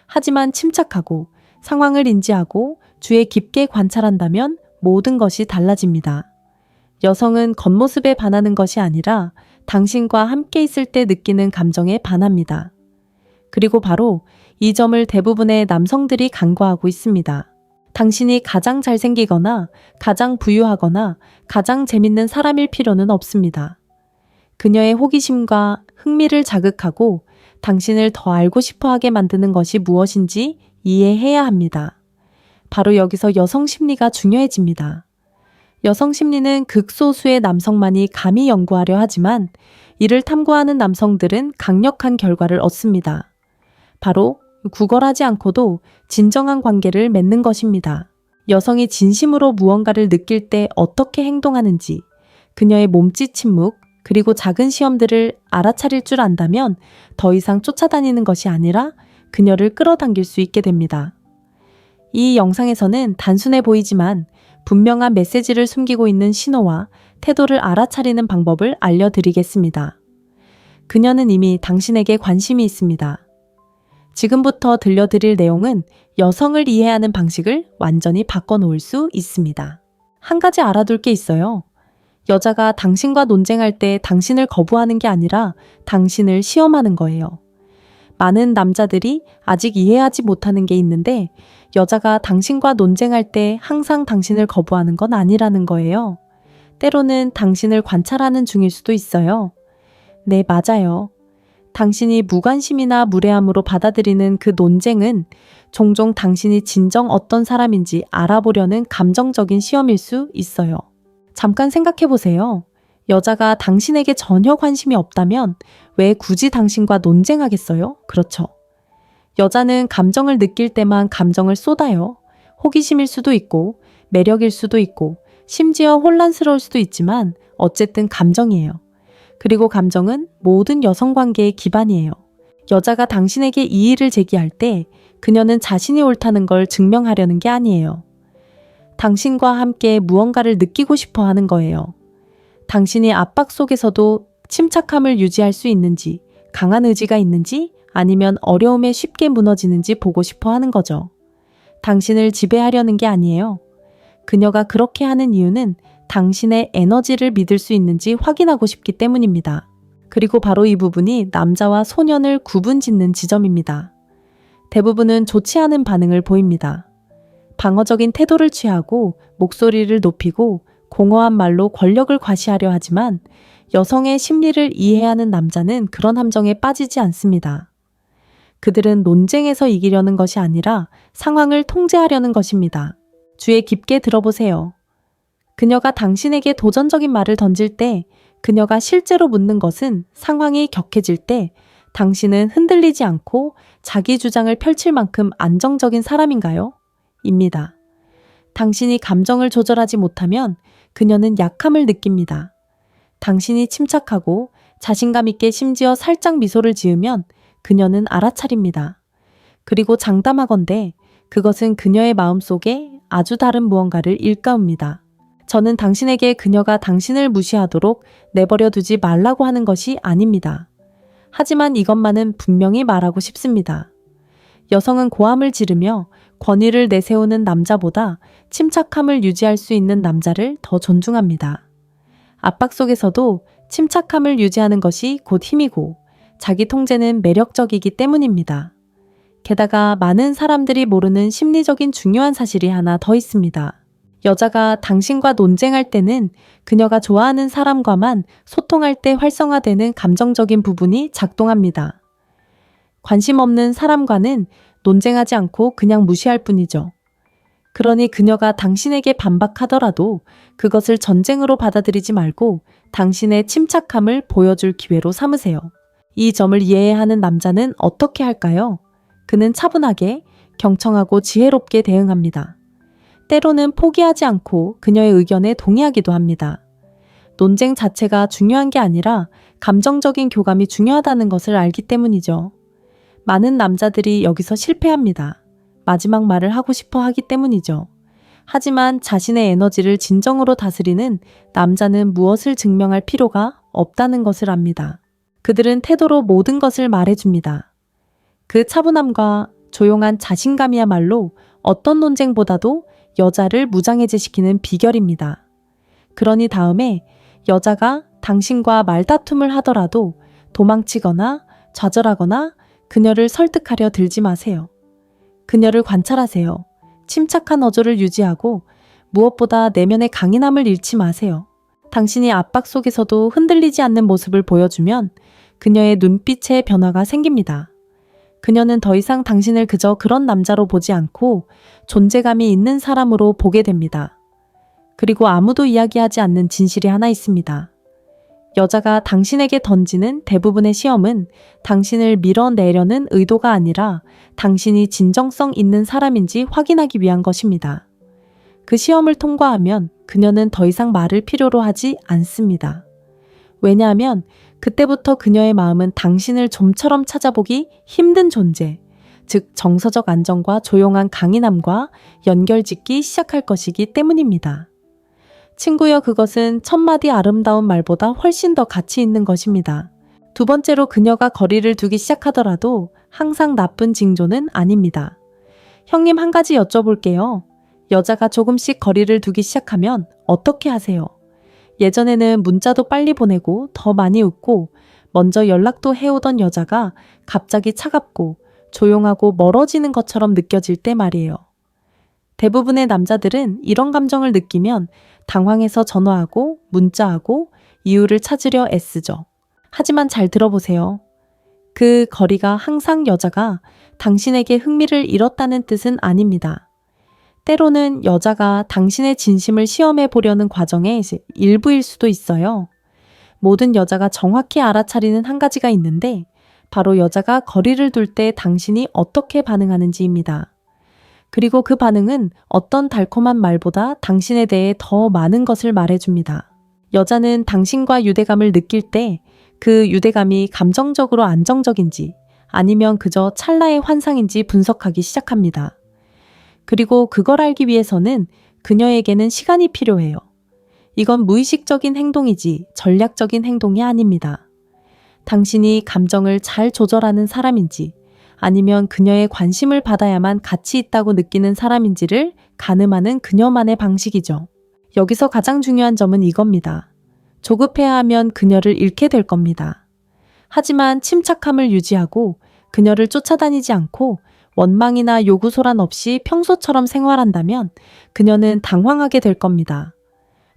하지만 침착하고 상황을 인지하고 주의 깊게 관찰한다면 모든 것이 달라집니다. 여성은 겉모습에 반하는 것이 아니라 당신과 함께 있을 때 느끼는 감정에 반합니다. 그리고 바로 이 점을 대부분의 남성들이 간과하고 있습니다. 당신이 가장 잘생기거나 가장 부유하거나 가장 재밌는 사람일 필요는 없습니다. 그녀의 호기심과 흥미를 자극하고 당신을 더 알고 싶어 하게 만드는 것이 무엇인지 이해해야 합니다. 바로 여기서 여성 심리가 중요해집니다. 여성 심리는 극소수의 남성만이 감히 연구하려 하지만 이를 탐구하는 남성들은 강력한 결과를 얻습니다. 바로 구걸하지 않고도 진정한 관계를 맺는 것입니다. 여성이 진심으로 무언가를 느낄 때 어떻게 행동하는지, 그녀의 몸짓 침묵, 그리고 작은 시험들을 알아차릴 줄 안다면 더 이상 쫓아다니는 것이 아니라 그녀를 끌어당길 수 있게 됩니다. 이 영상에서는 단순해 보이지만 분명한 메시지를 숨기고 있는 신호와 태도를 알아차리는 방법을 알려드리겠습니다. 그녀는 이미 당신에게 관심이 있습니다. 지금부터 들려드릴 내용은 여성을 이해하는 방식을 완전히 바꿔놓을 수 있습니다. 한 가지 알아둘 게 있어요. 여자가 당신과 논쟁할 때 당신을 거부하는 게 아니라 당신을 시험하는 거예요. 많은 남자들이 아직 이해하지 못하는 게 있는데 여자가 당신과 논쟁할 때 항상 당신을 거부하는 건 아니라는 거예요. 때로는 당신을 관찰하는 중일 수도 있어요. 네, 맞아요. 당신이 무관심이나 무례함으로 받아들이는 그 논쟁은 종종 당신이 진정 어떤 사람인지 알아보려는 감정적인 시험일 수 있어요. 잠깐 생각해 보세요. 여자가 당신에게 전혀 관심이 없다면 왜 굳이 당신과 논쟁하겠어요? 그렇죠. 여자는 감정을 느낄 때만 감정을 쏟아요. 호기심일 수도 있고 매력일 수도 있고 심지어 혼란스러울 수도 있지만 어쨌든 감정이에요. 그리고 감정은 모든 여성 관계의 기반이에요. 여자가 당신에게 이의를 제기할 때 그녀는 자신이 옳다는 걸 증명하려는 게 아니에요. 당신과 함께 무언가를 느끼고 싶어 하는 거예요. 당신이 압박 속에서도 침착함을 유지할 수 있는지, 강한 의지가 있는지, 아니면 어려움에 쉽게 무너지는지 보고 싶어 하는 거죠. 당신을 지배하려는 게 아니에요. 그녀가 그렇게 하는 이유는 당신의 에너지를 믿을 수 있는지 확인하고 싶기 때문입니다. 그리고 바로 이 부분이 남자와 소년을 구분짓는 지점입니다. 대부분은 좋지 않은 반응을 보입니다. 방어적인 태도를 취하고 목소리를 높이고 공허한 말로 권력을 과시하려 하지만 여성의 심리를 이해하는 남자는 그런 함정에 빠지지 않습니다. 그들은 논쟁에서 이기려는 것이 아니라 상황을 통제하려는 것입니다. 주의 깊게 들어보세요. 그녀가 당신에게 도전적인 말을 던질 때, 그녀가 실제로 묻는 것은 상황이 격해질 때 당신은 흔들리지 않고 자기 주장을 펼칠 만큼 안정적인 사람인가요? 입니다. 당신이 감정을 조절하지 못하면 그녀는 약함을 느낍니다. 당신이 침착하고 자신감 있게 심지어 살짝 미소를 지으면 그녀는 알아차립니다. 그리고 장담하건대 그것은 그녀의 마음속에 아주 다른 무언가를 일깨웁니다. 저는 당신에게 그녀가 당신을 무시하도록 내버려 두지 말라고 하는 것이 아닙니다. 하지만 이것만은 분명히 말하고 싶습니다. 여성은 고함을 지르며 권위를 내세우는 남자보다 침착함을 유지할 수 있는 남자를 더 존중합니다. 압박 속에서도 침착함을 유지하는 것이 곧 힘이고 자기 통제는 매력적이기 때문입니다. 게다가 많은 사람들이 모르는 심리적인 중요한 사실이 하나 더 있습니다. 여자가 당신과 논쟁할 때는 그녀가 좋아하는 사람과만 소통할 때 활성화되는 감정적인 부분이 작동합니다. 관심 없는 사람과는 논쟁하지 않고 그냥 무시할 뿐이죠. 그러니 그녀가 당신에게 반박하더라도 그것을 전쟁으로 받아들이지 말고 당신의 침착함을 보여줄 기회로 삼으세요. 이 점을 이해해야 하는 남자는 어떻게 할까요? 그는 차분하게, 경청하고 지혜롭게 대응합니다. 때로는 포기하지 않고 그녀의 의견에 동의하기도 합니다. 논쟁 자체가 중요한 게 아니라 감정적인 교감이 중요하다는 것을 알기 때문이죠. 많은 남자들이 여기서 실패합니다. 마지막 말을 하고 싶어 하기 때문이죠. 하지만 자신의 에너지를 진정으로 다스리는 남자는 무엇을 증명할 필요가 없다는 것을 압니다. 그들은 태도로 모든 것을 말해줍니다. 그 차분함과 조용한 자신감이야말로 어떤 논쟁보다도 여자를 무장해제시키는 비결입니다. 그러니 다음에 여자가 당신과 말다툼을 하더라도 도망치거나 좌절하거나 그녀를 설득하려 들지 마세요. 그녀를 관찰하세요. 침착한 어조를 유지하고 무엇보다 내면의 강인함을 잃지 마세요. 당신이 압박 속에서도 흔들리지 않는 모습을 보여주면 그녀의 눈빛에 변화가 생깁니다. 그녀는 더 이상 당신을 그저 그런 남자로 보지 않고 존재감이 있는 사람으로 보게 됩니다. 그리고 아무도 이야기하지 않는 진실이 하나 있습니다. 여자가 당신에게 던지는 대부분의 시험은 당신을 밀어내려는 의도가 아니라 당신이 진정성 있는 사람인지 확인하기 위한 것입니다. 그 시험을 통과하면 그녀는 더 이상 말을 필요로 하지 않습니다. 왜냐하면 그때부터 그녀의 마음은 당신을 좀처럼 찾아보기 힘든 존재, 즉 정서적 안정과 조용한 강인함과 연결짓기 시작할 것이기 때문입니다. 친구여, 그것은 천마디 아름다운 말보다 훨씬 더 가치 있는 것입니다. 두 번째로, 그녀가 거리를 두기 시작하더라도 항상 나쁜 징조는 아닙니다. 형님, 한 가지 여쭤볼게요. 여자가 조금씩 거리를 두기 시작하면 어떻게 하세요? 예전에는 문자도 빨리 보내고 더 많이 웃고 먼저 연락도 해오던 여자가 갑자기 차갑고 조용하고 멀어지는 것처럼 느껴질 때 말이에요. 대부분의 남자들은 이런 감정을 느끼면 당황해서 전화하고 문자하고 이유를 찾으려 애쓰죠. 하지만 잘 들어보세요. 그 거리가 항상 여자가 당신에게 흥미를 잃었다는 뜻은 아닙니다. 때로는 여자가 당신의 진심을 시험해 보려는 과정의 일부일 수도 있어요. 모든 여자가 정확히 알아차리는 한 가지가 있는데 바로 여자가 거리를 둘 때 당신이 어떻게 반응하는지입니다. 그리고 그 반응은 어떤 달콤한 말보다 당신에 대해 더 많은 것을 말해줍니다. 여자는 당신과 유대감을 느낄 때 그 유대감이 감정적으로 안정적인지 아니면 그저 찰나의 환상인지 분석하기 시작합니다. 그리고 그걸 알기 위해서는 그녀에게는 시간이 필요해요. 이건 무의식적인 행동이지 전략적인 행동이 아닙니다. 당신이 감정을 잘 조절하는 사람인지 아니면 그녀의 관심을 받아야만 가치 있다고 느끼는 사람인지를 가늠하는 그녀만의 방식이죠. 여기서 가장 중요한 점은 이겁니다. 조급해야 하면 그녀를 잃게 될 겁니다. 하지만 침착함을 유지하고 그녀를 쫓아다니지 않고 원망이나 요구소란 없이 평소처럼 생활한다면 그녀는 당황하게 될 겁니다.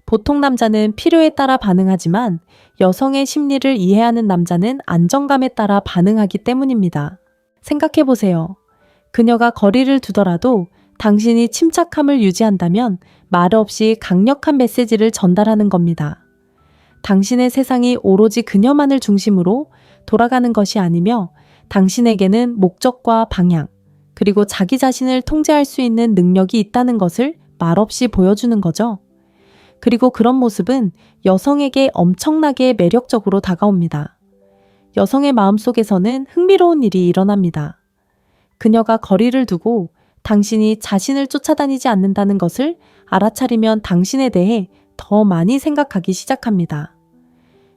보통 남자는 필요에 따라 반응하지만 여성의 심리를 이해하는 남자는 안정감에 따라 반응하기 때문입니다. 생각해보세요. 그녀가 거리를 두더라도 당신이 침착함을 유지한다면 말 없이 강력한 메시지를 전달하는 겁니다. 당신의 세상이 오로지 그녀만을 중심으로 돌아가는 것이 아니며 당신에게는 목적과 방향, 그리고 자기 자신을 통제할 수 있는 능력이 있다는 것을 말없이 보여주는 거죠. 그리고 그런 모습은 여성에게 엄청나게 매력적으로 다가옵니다. 여성의 마음속에서는 흥미로운 일이 일어납니다. 그녀가 거리를 두고 당신이 자신을 쫓아다니지 않는다는 것을 알아차리면 당신에 대해 더 많이 생각하기 시작합니다.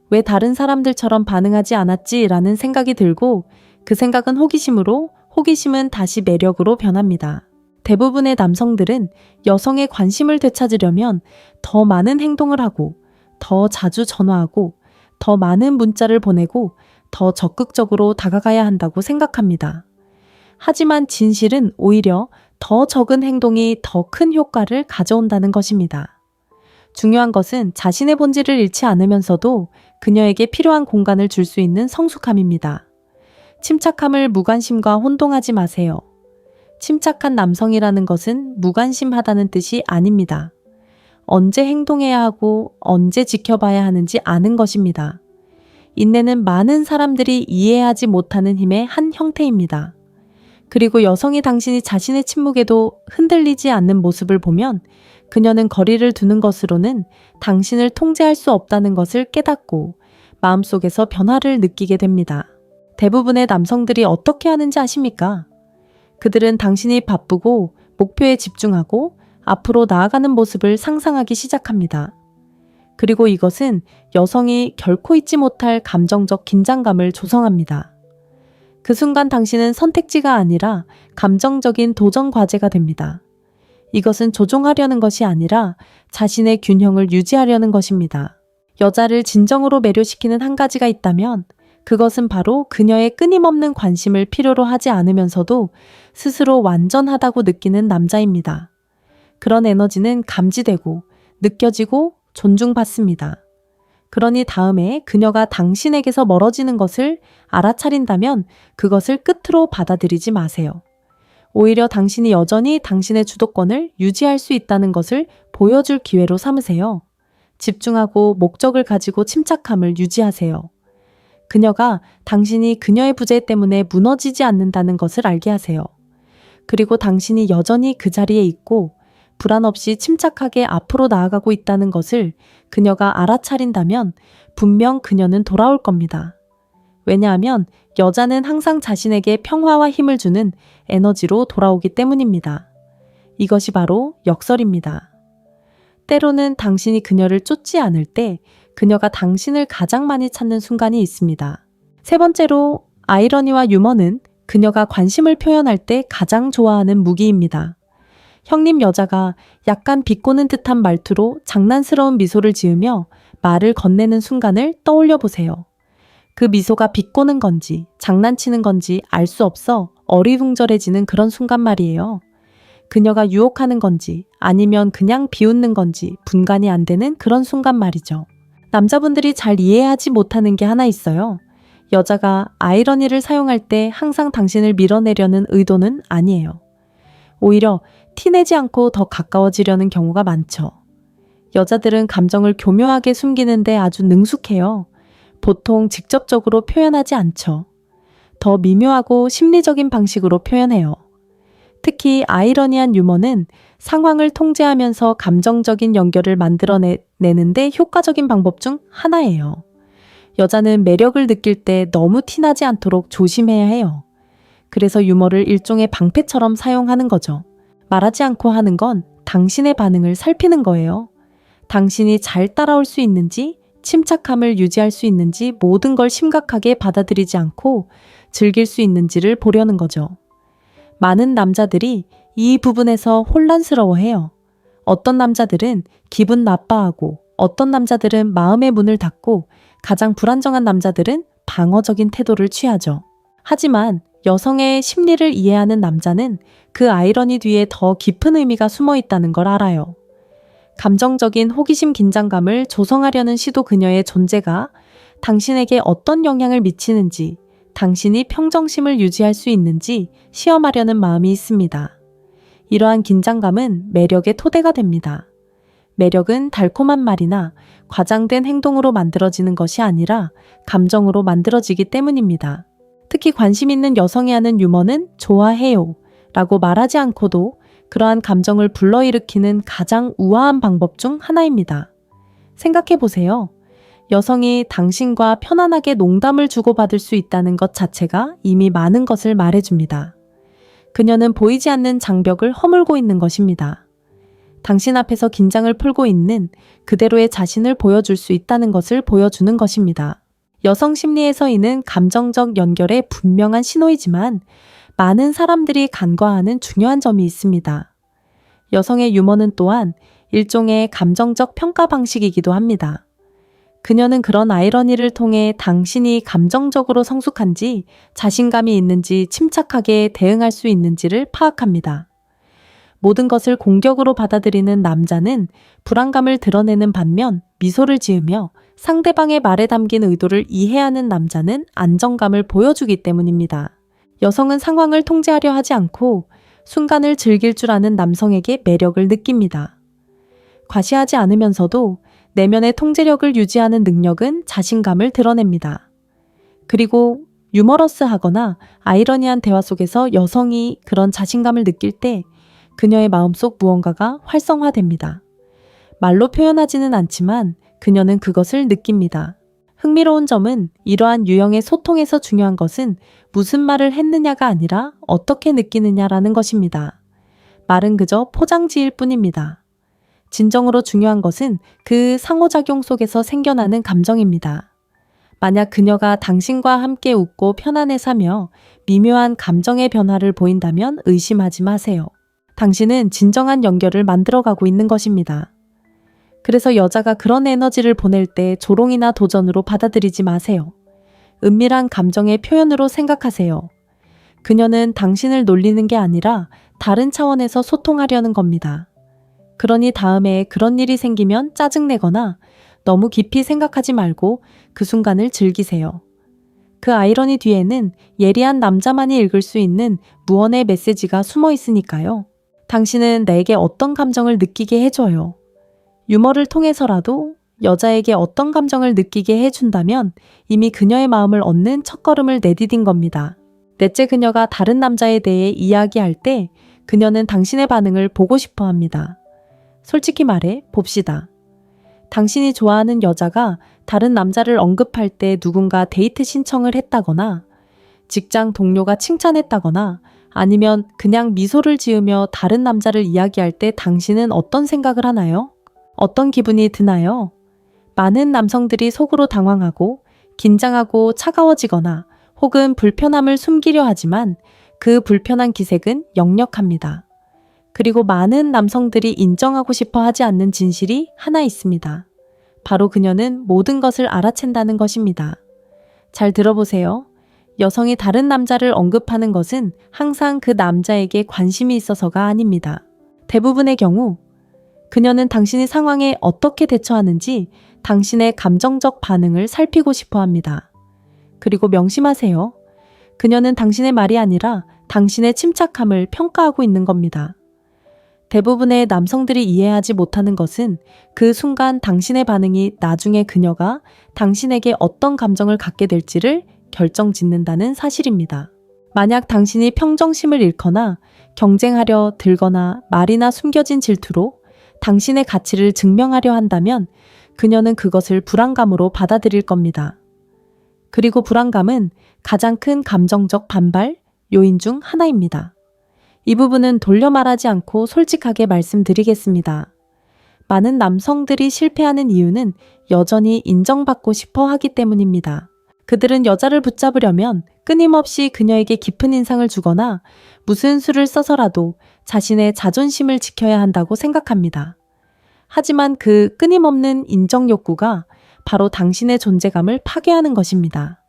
왜 다른 사람들처럼 반응하지 않았지라는 생각이 들고 그 생각은 호기심으로, 호기심은 다시 매력으로 변합니다. 대부분의 남성들은 여성의 관심을 되찾으려면 더 많은 행동을 하고 더 자주 전화하고 더 많은 문자를 보내고 더 적극적으로 다가가야 한다고 생각합니다. 하지만 진실은 오히려 더 적은 행동이 더 큰 효과를 가져온다는 것입니다. 중요한 것은 자신의 본질을 잃지 않으면서도 그녀에게 필요한 공간을 줄 수 있는 성숙함입니다. 침착함을 무관심과 혼동하지 마세요. 침착한 남성이라는 것은 무관심하다는 뜻이 아닙니다. 언제 행동해야 하고 언제 지켜봐야 하는지 아는 것입니다. 인내는 많은 사람들이 이해하지 못하는 힘의 한 형태입니다. 그리고 여성이 당신이 자신의 침묵에도 흔들리지 않는 모습을 보면 그녀는 거리를 두는 것으로는 당신을 통제할 수 없다는 것을 깨닫고 마음속에서 변화를 느끼게 됩니다. 대부분의 남성들이 어떻게 하는지 아십니까? 그들은 당신이 바쁘고 목표에 집중하고 앞으로 나아가는 모습을 상상하기 시작합니다. 그리고 이것은 여성이 결코 잊지 못할 감정적 긴장감을 조성합니다. 그 순간 당신은 선택지가 아니라 감정적인 도전 과제가 됩니다. 이것은 조종하려는 것이 아니라 자신의 균형을 유지하려는 것입니다. 여자를 진정으로 매료시키는 한 가지가 있다면 그것은 바로 그녀의 끊임없는 관심을 필요로 하지 않으면서도 스스로 완전하다고 느끼는 남자입니다. 그런 에너지는 감지되고 느껴지고 존중받습니다. 그러니 다음에 그녀가 당신에게서 멀어지는 것을 알아차린다면 그것을 끝으로 받아들이지 마세요. 오히려 당신이 여전히 당신의 주도권을 유지할 수 있다는 것을 보여줄 기회로 삼으세요. 집중하고 목적을 가지고 침착함을 유지하세요. 그녀가 당신이 그녀의 부재 때문에 무너지지 않는다는 것을 알게 하세요. 그리고 당신이 여전히 그 자리에 있고 불안 없이 침착하게 앞으로 나아가고 있다는 것을 그녀가 알아차린다면 분명 그녀는 돌아올 겁니다. 왜냐하면 여자는 항상 자신에게 평화와 힘을 주는 에너지로 돌아오기 때문입니다. 이것이 바로 역설입니다. 때로는 당신이 그녀를 쫓지 않을 때 그녀가 당신을 가장 많이 찾는 순간이 있습니다. 세 번째로 아이러니와 유머는 그녀가 관심을 표현할 때 가장 좋아하는 무기입니다. 형님 여자가 약간 비꼬는 듯한 말투로 장난스러운 미소를 지으며 말을 건네는 순간을 떠올려 보세요. 그 미소가 비꼬는 건지 장난치는 건지 알 수 없어 어리둥절해지는 그런 순간 말이에요. 그녀가 유혹하는 건지 아니면 그냥 비웃는 건지 분간이 안 되는 그런 순간 말이죠. 남자분들이 잘 이해하지 못하는 게 하나 있어요. 여자가 아이러니를 사용할 때 항상 당신을 밀어내려는 의도는 아니에요. 오히려 티내지 않고 더 가까워지려는 경우가 많죠. 여자들은 감정을 교묘하게 숨기는데 아주 능숙해요. 보통 직접적으로 표현하지 않죠. 더 미묘하고 심리적인 방식으로 표현해요. 특히 아이러니한 유머는 상황을 통제하면서 감정적인 연결을 만들어내는데 효과적인 방법 중 하나예요. 여자는 매력을 느낄 때 너무 티나지 않도록 조심해야 해요. 그래서 유머를 일종의 방패처럼 사용하는 거죠. 말하지 않고 하는 건 당신의 반응을 살피는 거예요. 당신이 잘 따라올 수 있는지, 침착함을 유지할 수 있는지 모든 걸 심각하게 받아들이지 않고 즐길 수 있는지를 보려는 거죠. 많은 남자들이 이 부분에서 혼란스러워해요. 어떤 남자들은 기분 나빠하고 어떤 남자들은 마음의 문을 닫고 가장 불안정한 남자들은 방어적인 태도를 취하죠. 하지만 여성의 심리를 이해하는 남자는 그 아이러니 뒤에 더 깊은 의미가 숨어 있다는 걸 알아요. 감정적인 호기심 긴장감을 조성하려는 시도 그녀의 존재가 당신에게 어떤 영향을 미치는지, 당신이 평정심을 유지할 수 있는지 시험하려는 마음이 있습니다. 이러한 긴장감은 매력의 토대가 됩니다. 매력은 달콤한 말이나 과장된 행동으로 만들어지는 것이 아니라 감정으로 만들어지기 때문입니다. 특히 관심 있는 여성이 하는 유머는 좋아해요 라고 말하지 않고도 그러한 감정을 불러일으키는 가장 우아한 방법 중 하나입니다. 생각해 보세요. 여성이 당신과 편안하게 농담을 주고받을 수 있다는 것 자체가 이미 많은 것을 말해줍니다. 그녀는 보이지 않는 장벽을 허물고 있는 것입니다. 당신 앞에서 긴장을 풀고 있는 그대로의 자신을 보여줄 수 있다는 것을 보여주는 것입니다. 여성 심리에서 이는 감정적 연결의 분명한 신호이지만 많은 사람들이 간과하는 중요한 점이 있습니다. 여성의 유머는 또한 일종의 감정적 평가 방식이기도 합니다. 그녀는 그런 아이러니를 통해 당신이 감정적으로 성숙한지 자신감이 있는지 침착하게 대응할 수 있는지를 파악합니다. 모든 것을 공격으로 받아들이는 남자는 불안감을 드러내는 반면 미소를 지으며 상대방의 말에 담긴 의도를 이해하는 남자는 안정감을 보여주기 때문입니다. 여성은 상황을 통제하려 하지 않고 순간을 즐길 줄 아는 남성에게 매력을 느낍니다. 과시하지 않으면서도 내면의 통제력을 유지하는 능력은 자신감을 드러냅니다. 그리고 유머러스하거나 아이러니한 대화 속에서 여성이 그런 자신감을 느낄 때 그녀의 마음속 무언가가 활성화됩니다. 말로 표현하지는 않지만 그녀는 그것을 느낍니다. 흥미로운 점은 이러한 유형의 소통에서 중요한 것은 무슨 말을 했느냐가 아니라 어떻게 느끼느냐라는 것입니다. 말은 그저 포장지일 뿐입니다. 진정으로 중요한 것은 그 상호작용 속에서 생겨나는 감정입니다. 만약 그녀가 당신과 함께 웃고 편안해 사며 미묘한 감정의 변화를 보인다면 의심하지 마세요. 당신은 진정한 연결을 만들어가고 있는 것입니다. 그래서 여자가 그런 에너지를 보낼 때 조롱이나 도전으로 받아들이지 마세요. 은밀한 감정의 표현으로 생각하세요. 그녀는 당신을 놀리는 게 아니라 다른 차원에서 소통하려는 겁니다. 그러니 다음에 그런 일이 생기면 짜증내거나 너무 깊이 생각하지 말고 그 순간을 즐기세요. 그 아이러니 뒤에는 예리한 남자만이 읽을 수 있는 무언의 메시지가 숨어 있으니까요. 당신은 내게 어떤 감정을 느끼게 해줘요. 유머를 통해서라도 여자에게 어떤 감정을 느끼게 해준다면 이미 그녀의 마음을 얻는 첫걸음을 내디딘 겁니다. 넷째, 그녀가 다른 남자에 대해 이야기할 때 그녀는 당신의 반응을 보고 싶어 합니다. 솔직히 말해 봅시다. 당신이 좋아하는 여자가 다른 남자를 언급할 때 누군가 데이트 신청을 했다거나 직장 동료가 칭찬했다거나 아니면 그냥 미소를 지으며 다른 남자를 이야기할 때 당신은 어떤 생각을 하나요? 어떤 기분이 드나요? 많은 남성들이 속으로 당황하고 긴장하고 차가워지거나 혹은 불편함을 숨기려 하지만 그 불편한 기색은 역력합니다. 그리고 많은 남성들이 인정하고 싶어 하지 않는 진실이 하나 있습니다. 바로 그녀는 모든 것을 알아챈다는 것입니다. 잘 들어보세요. 여성이 다른 남자를 언급하는 것은 항상 그 남자에게 관심이 있어서가 아닙니다. 대부분의 경우 그녀는 당신이 상황에 어떻게 대처하는지 당신의 감정적 반응을 살피고 싶어 합니다. 그리고 명심하세요. 그녀는 당신의 말이 아니라 당신의 침착함을 평가하고 있는 겁니다. 대부분의 남성들이 이해하지 못하는 것은 그 순간 당신의 반응이 나중에 그녀가 당신에게 어떤 감정을 갖게 될지를 결정짓는다는 사실입니다. 만약 당신이 평정심을 잃거나 경쟁하려 들거나 말이나 숨겨진 질투로 당신의 가치를 증명하려 한다면 그녀는 그것을 불안감으로 받아들일 겁니다. 그리고 불안감은 가장 큰 감정적 반발 요인 중 하나입니다. 이 부분은 돌려 말하지 않고 솔직하게 말씀드리겠습니다. 많은 남성들이 실패하는 이유는 여전히 인정받고 싶어 하기 때문입니다. 그들은 여자를 붙잡으려면 끊임없이 그녀에게 깊은 인상을 주거나 무슨 수를 써서라도 자신의 자존심을 지켜야 한다고 생각합니다. 하지만 그 끊임없는 인정 욕구가 바로 당신의 존재감을 파괴하는 것입니다.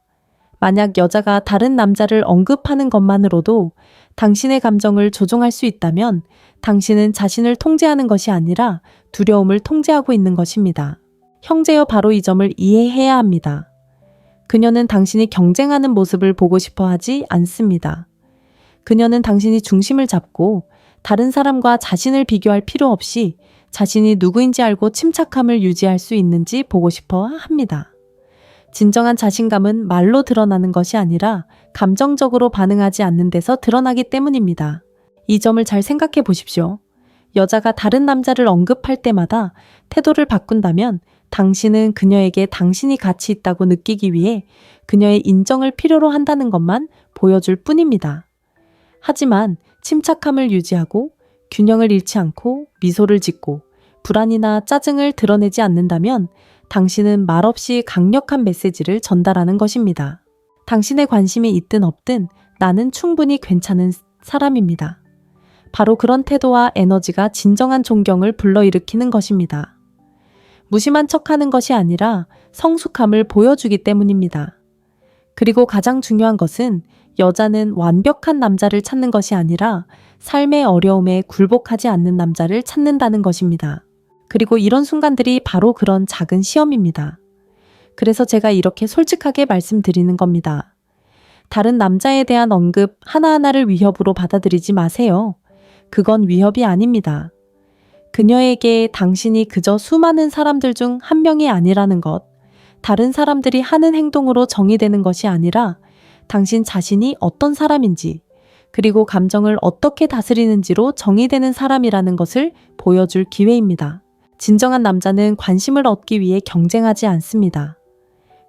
만약 여자가 다른 남자를 언급하는 것만으로도 당신의 감정을 조종할 수 있다면 당신은 자신을 통제하는 것이 아니라 두려움을 통제하고 있는 것입니다. 형제여, 바로 이 점을 이해해야 합니다. 그녀는 당신이 경쟁하는 모습을 보고 싶어 하지 않습니다. 그녀는 당신이 중심을 잡고 다른 사람과 자신을 비교할 필요 없이 자신이 누구인지 알고 침착함을 유지할 수 있는지 보고 싶어 합니다. 진정한 자신감은 말로 드러나는 것이 아니라 감정적으로 반응하지 않는 데서 드러나기 때문입니다. 이 점을 잘 생각해 보십시오. 여자가 다른 남자를 언급할 때마다 태도를 바꾼다면 당신은 그녀에게 당신이 가치 있다고 느끼기 위해 그녀의 인정을 필요로 한다는 것만 보여줄 뿐입니다. 하지만 침착함을 유지하고 균형을 잃지 않고 미소를 짓고 불안이나 짜증을 드러내지 않는다면 당신은 말없이 강력한 메시지를 전달하는 것입니다. 당신의 관심이 있든 없든 나는 충분히 괜찮은 사람입니다. 바로 그런 태도와 에너지가 진정한 존경을 불러일으키는 것입니다. 무심한 척하는 것이 아니라 성숙함을 보여주기 때문입니다. 그리고 가장 중요한 것은 여자는 완벽한 남자를 찾는 것이 아니라 삶의 어려움에 굴복하지 않는 남자를 찾는다는 것입니다. 그리고 이런 순간들이 바로 그런 작은 시험입니다. 그래서 제가 이렇게 솔직하게 말씀드리는 겁니다. 다른 남자에 대한 언급 하나하나를 위협으로 받아들이지 마세요. 그건 위협이 아닙니다. 그녀에게 당신이 그저 수많은 사람들 중 한 명이 아니라는 것, 다른 사람들이 하는 행동으로 정의되는 것이 아니라 당신 자신이 어떤 사람인지, 그리고 감정을 어떻게 다스리는지로 정의되는 사람이라는 것을 보여줄 기회입니다. 진정한 남자는 관심을 얻기 위해 경쟁하지 않습니다.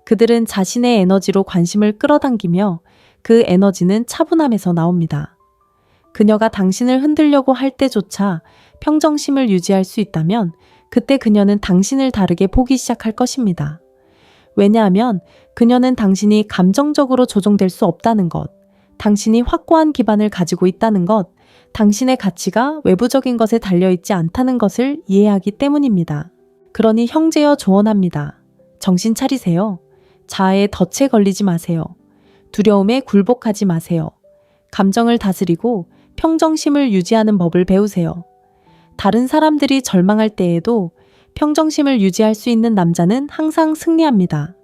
그들은 자신의 에너지로 관심을 끌어당기며 그 에너지는 차분함에서 나옵니다. 그녀가 당신을 흔들려고 할 때조차 평정심을 유지할 수 있다면 그때 그녀는 당신을 다르게 보기 시작할 것입니다. 왜냐하면 그녀는 당신이 감정적으로 조종될 수 없다는 것, 당신이 확고한 기반을 가지고 있다는 것, 당신의 가치가 외부적인 것에 달려있지 않다는 것을 이해하기 때문입니다. 그러니 형제여 조언합니다. 정신 차리세요. 자아에 덫에 걸리지 마세요. 두려움에 굴복하지 마세요. 감정을 다스리고 평정심을 유지하는 법을 배우세요. 다른 사람들이 절망할 때에도 평정심을 유지할 수 있는 남자는 항상 승리합니다.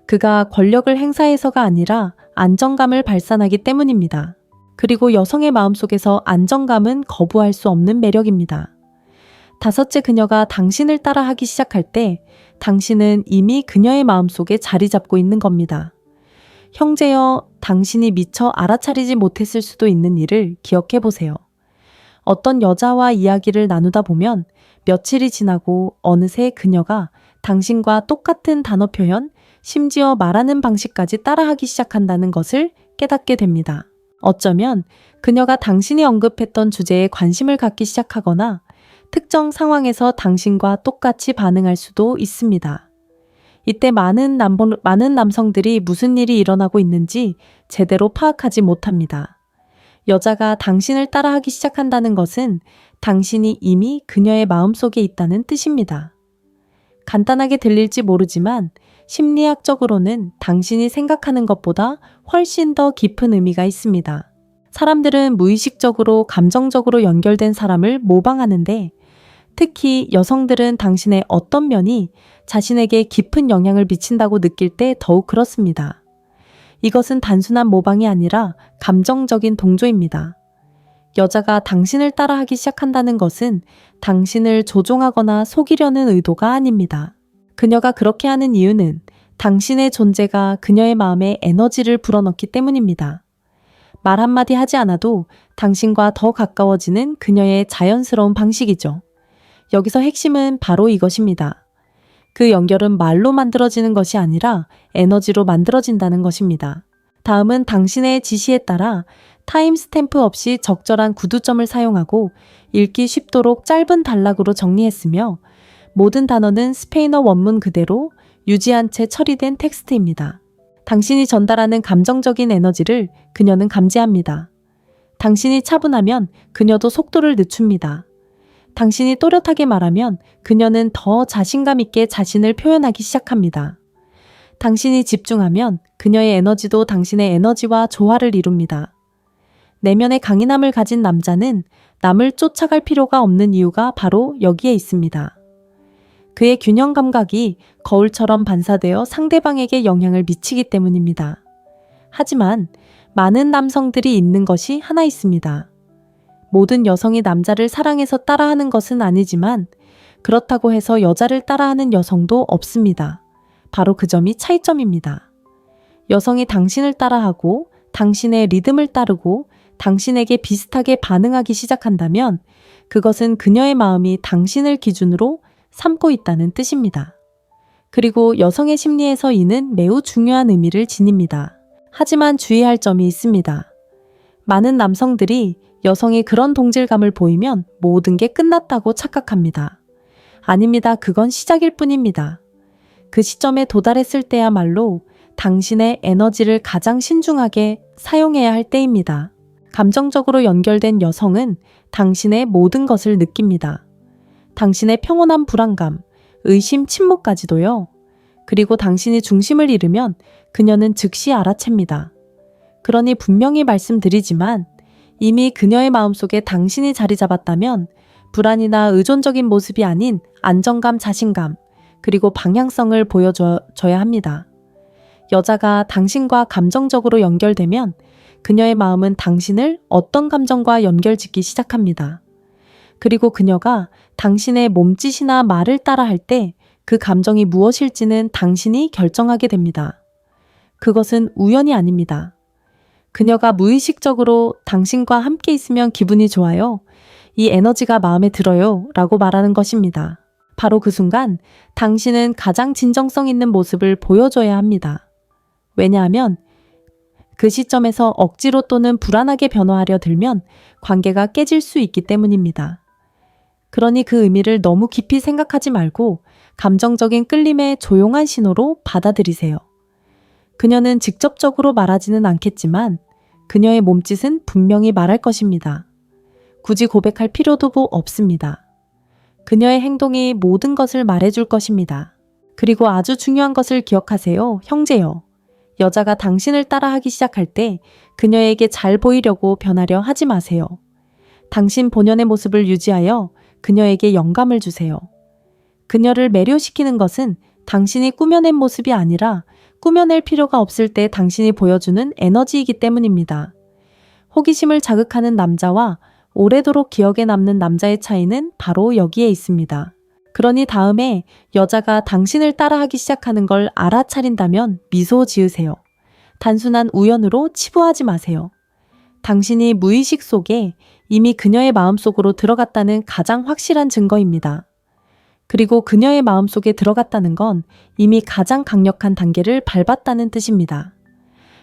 그가 권력을 행사해서가 아니라 안정감을 발산하기 때문입니다. 그리고 여성의 마음속에서 안정감은 거부할 수 없는 매력입니다. 다섯째, 그녀가 당신을 따라하기 시작할 때 당신은 이미 그녀의 마음속에 자리 잡고 있는 겁니다. 형제여, 당신이 미처 알아차리지 못했을 수도 있는 일을 기억해 보세요. 어떤 여자와 이야기를 나누다 보면 며칠이 지나고 어느새 그녀가 당신과 똑같은 단어 표현, 심지어 말하는 방식까지 따라하기 시작한다는 것을 깨닫게 됩니다. 어쩌면 그녀가 당신이 언급했던 주제에 관심을 갖기 시작하거나 특정 상황에서 당신과 똑같이 반응할 수도 있습니다. 이때 많은 남성들이 무슨 일이 일어나고 있는지 제대로 파악하지 못합니다. 여자가 당신을 따라하기 시작한다는 것은 당신이 이미 그녀의 마음속에 있다는 뜻입니다. 간단하게 들릴지 모르지만 심리학적으로는 당신이 생각하는 것보다 훨씬 더 깊은 의미가 있습니다. 사람들은 무의식적으로 감정적으로 연결된 사람을 모방하는데 특히 여성들은 당신의 어떤 면이 자신에게 깊은 영향을 미친다고 느낄 때 더욱 그렇습니다. 이것은 단순한 모방이 아니라 감정적인 동조입니다. 여자가 당신을 따라하기 시작한다는 것은 당신을 조종하거나 속이려는 의도가 아닙니다. 그녀가 그렇게 하는 이유는 당신의 존재가 그녀의 마음에 에너지를 불어넣기 때문입니다. 말 한마디 하지 않아도 당신과 더 가까워지는 그녀의 자연스러운 방식이죠. 여기서 핵심은 바로 이것입니다. 그 연결은 말로 만들어지는 것이 아니라 에너지로 만들어진다는 것입니다. 다음은 당신의 지시에 따라 타임스탬프 없이 적절한 구두점을 사용하고 읽기 쉽도록 짧은 단락으로 정리했으며 모든 단어는 스페인어 원문 그대로 유지한 채 처리된 텍스트입니다. 당신이 전달하는 감정적인 에너지를 그녀는 감지합니다. 당신이 차분하면 그녀도 속도를 늦춥니다. 당신이 또렷하게 말하면 그녀는 더 자신감 있게 자신을 표현하기 시작합니다. 당신이 집중하면 그녀의 에너지도 당신의 에너지와 조화를 이룹니다. 내면의 강인함을 가진 남자는 남을 쫓아갈 필요가 없는 이유가 바로 여기에 있습니다. 그의 균형 감각이 거울처럼 반사되어 상대방에게 영향을 미치기 때문입니다. 하지만 많은 남성들이 있는 것이 하나 있습니다. 모든 여성이 남자를 사랑해서 따라하는 것은 아니지만 그렇다고 해서 여자를 따라하는 여성도 없습니다. 바로 그 점이 차이점입니다. 여성이 당신을 따라하고 당신의 리듬을 따르고 당신에게 비슷하게 반응하기 시작한다면 그것은 그녀의 마음이 당신을 기준으로 삼고 있다는 뜻입니다. 그리고 여성의 심리에서 이는 매우 중요한 의미를 지닙니다. 하지만 주의할 점이 있습니다. 많은 남성들이 여성이 그런 동질감을 보이면 모든 게 끝났다고 착각합니다. 아닙니다. 그건 시작일 뿐입니다. 그 시점에 도달했을 때야말로 당신의 에너지를 가장 신중하게 사용해야 할 때입니다. 감정적으로 연결된 여성은 당신의 모든 것을 느낍니다. 당신의 평온한 불안감, 의심, 침묵까지도요. 그리고 당신이 중심을 잃으면 그녀는 즉시 알아챕니다. 그러니 분명히 말씀드리지만 이미 그녀의 마음속에 당신이 자리 잡았다면 불안이나 의존적인 모습이 아닌 안정감, 자신감, 그리고 방향성을 보여줘야 합니다. 여자가 당신과 감정적으로 연결되면 그녀의 마음은 당신을 어떤 감정과 연결짓기 시작합니다. 그리고 그녀가 당신의 몸짓이나 말을 따라 할 때 그 감정이 무엇일지는 당신이 결정하게 됩니다. 그것은 우연이 아닙니다. 그녀가 무의식적으로 당신과 함께 있으면 기분이 좋아요. 이 에너지가 마음에 들어요. 라고 말하는 것입니다. 바로 그 순간 당신은 가장 진정성 있는 모습을 보여줘야 합니다. 왜냐하면 그 시점에서 억지로 또는 불안하게 변화하려 들면 관계가 깨질 수 있기 때문입니다. 그러니 그 의미를 너무 깊이 생각하지 말고 감정적인 끌림의 조용한 신호로 받아들이세요. 그녀는 직접적으로 말하지는 않겠지만 그녀의 몸짓은 분명히 말할 것입니다. 굳이 고백할 필요도 없습니다. 그녀의 행동이 모든 것을 말해줄 것입니다. 그리고 아주 중요한 것을 기억하세요, 형제요. 여자가 당신을 따라하기 시작할 때 그녀에게 잘 보이려고 변하려 하지 마세요. 당신 본연의 모습을 유지하여 그녀에게 영감을 주세요. 그녀를 매료시키는 것은 당신이 꾸며낸 모습이 아니라 꾸며낼 필요가 없을 때 당신이 보여주는 에너지이기 때문입니다. 호기심을 자극하는 남자와 오래도록 기억에 남는 남자의 차이는 바로 여기에 있습니다. 그러니 다음에 여자가 당신을 따라하기 시작하는 걸 알아차린다면 미소 지으세요. 단순한 우연으로 치부하지 마세요. 당신이 무의식 속에 이미 그녀의 마음속으로 들어갔다는 가장 확실한 증거입니다. 그리고 그녀의 마음속에 들어갔다는 건 이미 가장 강력한 단계를 밟았다는 뜻입니다.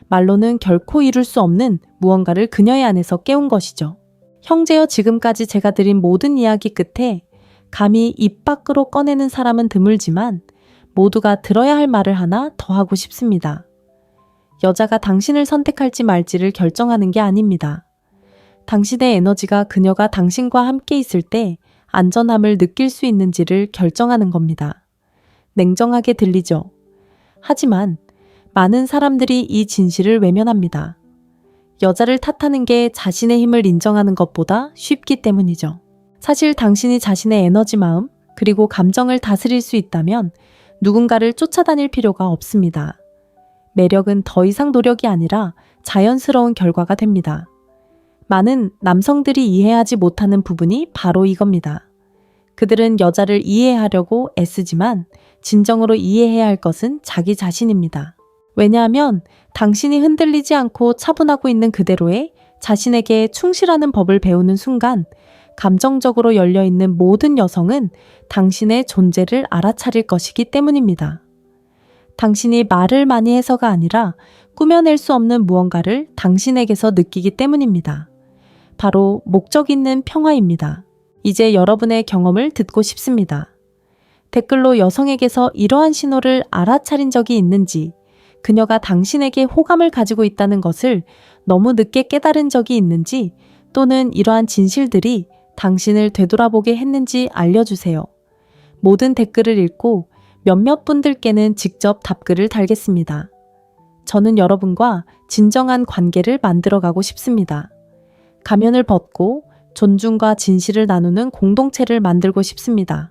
말로는 결코 이룰 수 없는 무언가를 그녀의 안에서 깨운 것이죠. 형제여, 지금까지 제가 드린 모든 이야기 끝에 감히 입 밖으로 꺼내는 사람은 드물지만 모두가 들어야 할 말을 하나 더 하고 싶습니다. 여자가 당신을 선택할지 말지를 결정하는 게 아닙니다. 당신의 에너지가 그녀가 당신과 함께 있을 때 안전함을 느낄 수 있는지를 결정하는 겁니다. 냉정하게 들리죠? 하지만 많은 사람들이 이 진실을 외면합니다. 여자를 탓하는 게 자신의 힘을 인정하는 것보다 쉽기 때문이죠. 사실 당신이 자신의 에너지, 마음, 그리고 감정을 다스릴 수 있다면 누군가를 쫓아다닐 필요가 없습니다. 매력은 더 이상 노력이 아니라 자연스러운 결과가 됩니다. 많은 남성들이 이해하지 못하는 부분이 바로 이겁니다. 그들은 여자를 이해하려고 애쓰지만 진정으로 이해해야 할 것은 자기 자신입니다. 왜냐하면 당신이 흔들리지 않고 차분하고 있는 그대로의 자신에게 충실하는 법을 배우는 순간 감정적으로 열려있는 모든 여성은 당신의 존재를 알아차릴 것이기 때문입니다. 당신이 말을 많이 해서가 아니라 꾸며낼 수 없는 무언가를 당신에게서 느끼기 때문입니다. 바로 목적 있는 평화입니다. 이제 여러분의 경험을 듣고 싶습니다. 댓글로 여성에게서 이러한 신호를 알아차린 적이 있는지, 그녀가 당신에게 호감을 가지고 있다는 것을 너무 늦게 깨달은 적이 있는지, 또는 이러한 진실들이 당신을 되돌아보게 했는지 알려주세요. 모든 댓글을 읽고 몇몇 분들께는 직접 답글을 달겠습니다. 저는 여러분과 진정한 관계를 만들어가고 싶습니다. 가면을 벗고 존중과 진실을 나누는 공동체를 만들고 싶습니다.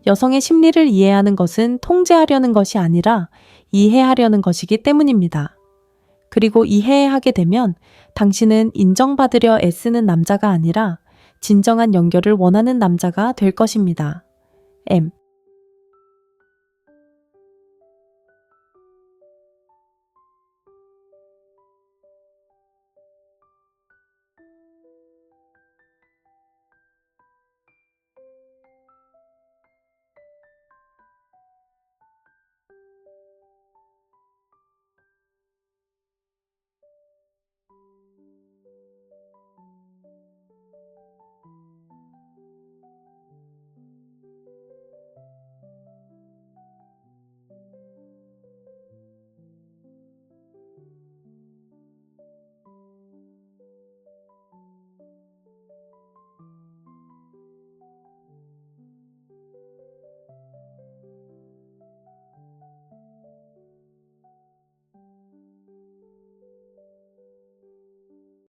여성의 심리를 이해하는 것은 통제하려는 것이 아니라 이해하려는 것이기 때문입니다. 그리고 이해하게 되면 당신은 인정받으려 애쓰는 남자가 아니라 진정한 연결을 원하는 남자가 될 것입니다. M.